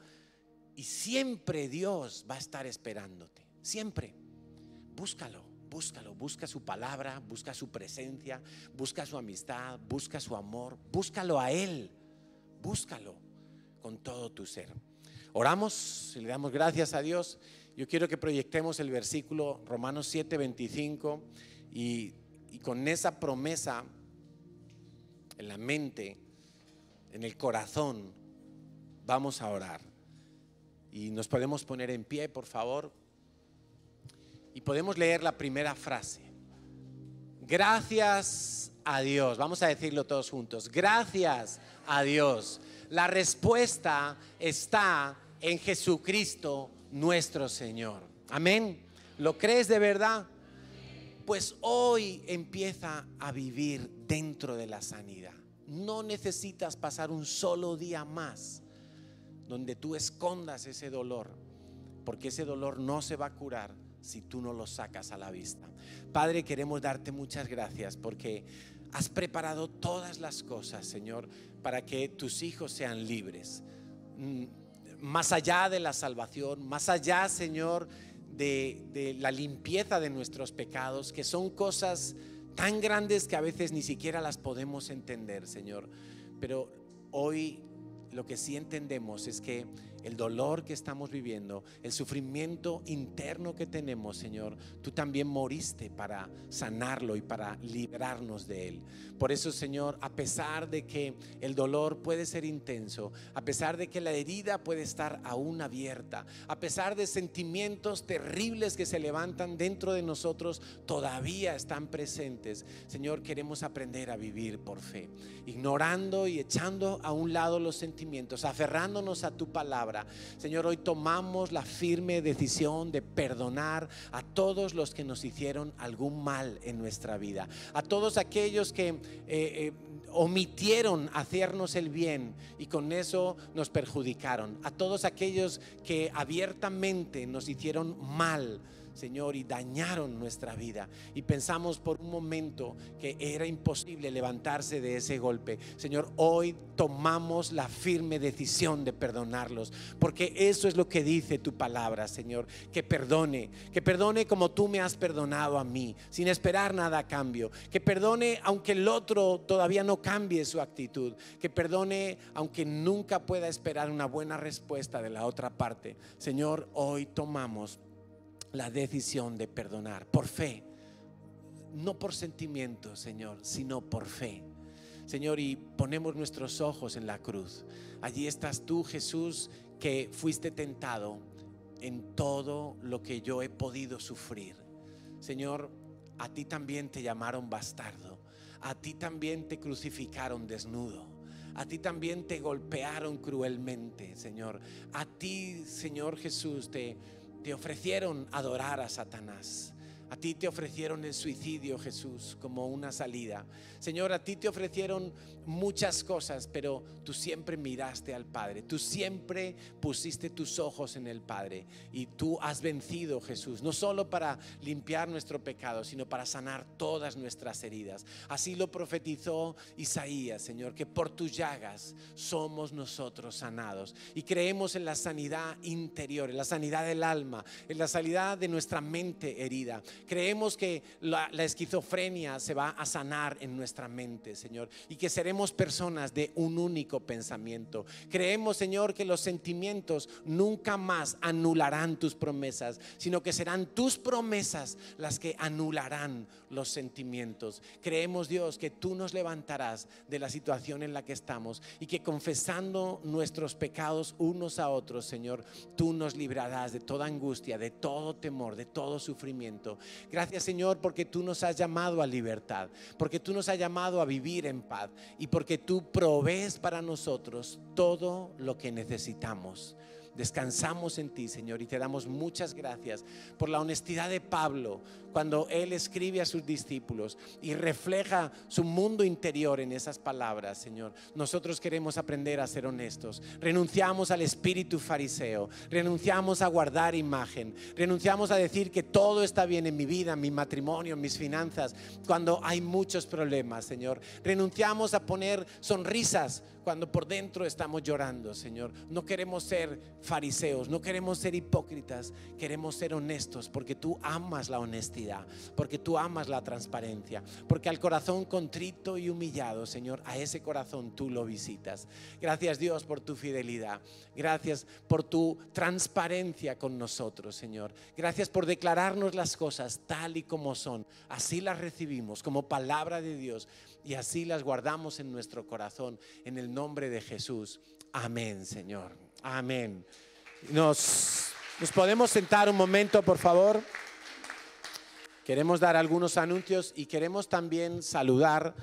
Y siempre Dios va a estar esperándote, siempre. Búscalo, busca su palabra, busca su presencia, busca su amistad, busca su amor, búscalo a Él, búscalo con todo tu ser. Oramos y le damos gracias a Dios. Yo quiero que proyectemos el versículo Romanos 7:25 y con esa promesa en la mente, en el corazón, vamos a orar. Y nos podemos poner en pie, por favor. Y podemos leer la primera frase. Gracias a Dios. Vamos a decirlo todos juntos. Gracias a Dios. La respuesta está en Jesucristo nuestro Señor. Amén. ¿Lo crees de verdad? Pues hoy empieza a vivir dentro de la sanidad. No necesitas pasar un solo día más donde tú escondas ese dolor, porque ese dolor no se va a curar si tú no lo sacas a la vista. Padre, queremos darte muchas gracias porque has preparado todas las cosas, Señor, para que tus hijos sean libres. Más allá de la salvación, más allá, Señor, de la limpieza de nuestros pecados, que son cosas tan grandes que a veces ni siquiera las podemos entender, Señor. Pero hoy lo que sí entendemos es que el dolor que estamos viviendo, el sufrimiento interno que tenemos, Señor, tú también moriste para sanarlo y para librarnos de él. Por eso, Señor, a pesar de que el dolor puede ser intenso, a pesar de que la herida puede estar aún abierta, a pesar de sentimientos terribles que se levantan dentro de nosotros, todavía están presentes. Señor, queremos aprender a vivir por fe, ignorando y echando a un lado los sentimientos, aferrándonos a tu palabra. Señor, hoy tomamos la firme decisión de perdonar a todos los que nos hicieron algún mal en nuestra vida, a todos aquellos que omitieron hacernos el bien y con eso nos perjudicaron, a todos aquellos que abiertamente nos hicieron mal, Señor, y dañaron nuestra vida y pensamos por un momento que era imposible levantarse de ese golpe. Señor, hoy tomamos la firme decisión de perdonarlos, porque eso es lo que dice tu palabra, Señor, que perdone como tú me has perdonado a mí, sin esperar nada a cambio, que perdone aunque el otro todavía no cambie su actitud, que perdone aunque nunca pueda esperar una buena respuesta de la otra parte. Señor, hoy tomamos la decisión de perdonar por fe, no por sentimientos, Señor, sino por fe, Señor, y ponemos nuestros ojos en la cruz. Allí estás tú, Jesús, que fuiste tentado en todo lo que yo he podido sufrir. Señor, a ti también te llamaron bastardo, a ti también te crucificaron desnudo, a ti también te golpearon cruelmente, Señor. A ti, Señor Jesús, te ofrecieron adorar a Satanás. A ti te ofrecieron el suicidio, Jesús, como una salida. Señor, a ti te ofrecieron muchas cosas, pero tú siempre miraste al Padre. Tú siempre pusiste tus ojos en el Padre. Y tú has vencido, Jesús, no solo para limpiar nuestro pecado, sino para sanar todas nuestras heridas. Así lo profetizó Isaías, Señor, que por tus llagas somos nosotros sanados. Y creemos en la sanidad interior, en la sanidad del alma, en la sanidad de nuestra mente herida. Creemos que la esquizofrenia se va a sanar en nuestra mente, Señor, y que seremos personas de un único pensamiento. Creemos, Señor, que los sentimientos nunca más anularán tus promesas, sino que serán tus promesas las que anularán los sentimientos. Creemos, Dios, que tú nos levantarás de la situación en la que estamos y que confesando nuestros pecados unos a otros, Señor, tú nos librarás de toda angustia, de todo temor, de todo sufrimiento. Gracias, Señor, porque tú nos has llamado a libertad, porque tú nos has llamado a vivir en paz y porque tú provees para nosotros todo lo que necesitamos. Descansamos en ti, Señor, y te damos muchas gracias por la honestidad de Pablo cuando él escribe a sus discípulos y refleja su mundo interior en esas palabras, Señor. Nosotros queremos aprender a ser honestos. Renunciamos al espíritu fariseo, renunciamos a guardar imagen, renunciamos a decir que todo está bien en mi vida, en mi matrimonio, en mis finanzas, cuando hay muchos problemas, Señor. Renunciamos a poner sonrisas cuando por dentro estamos llorando, Señor. No queremos ser fariseos, no queremos ser hipócritas, queremos ser honestos, porque tú amas la honestidad, porque tú amas la transparencia, porque al corazón contrito y humillado, Señor, a ese corazón tú lo visitas. Gracias, Dios, por tu fidelidad. Gracias por tu transparencia con nosotros, Señor. Gracias por declararnos las cosas tal y como son. Así las recibimos como palabra de Dios y así las guardamos en nuestro corazón, en el nombre de Jesús. Amén, Señor. Amén. Nos podemos sentar un momento, por favor. Queremos dar algunos anuncios y queremos también saludar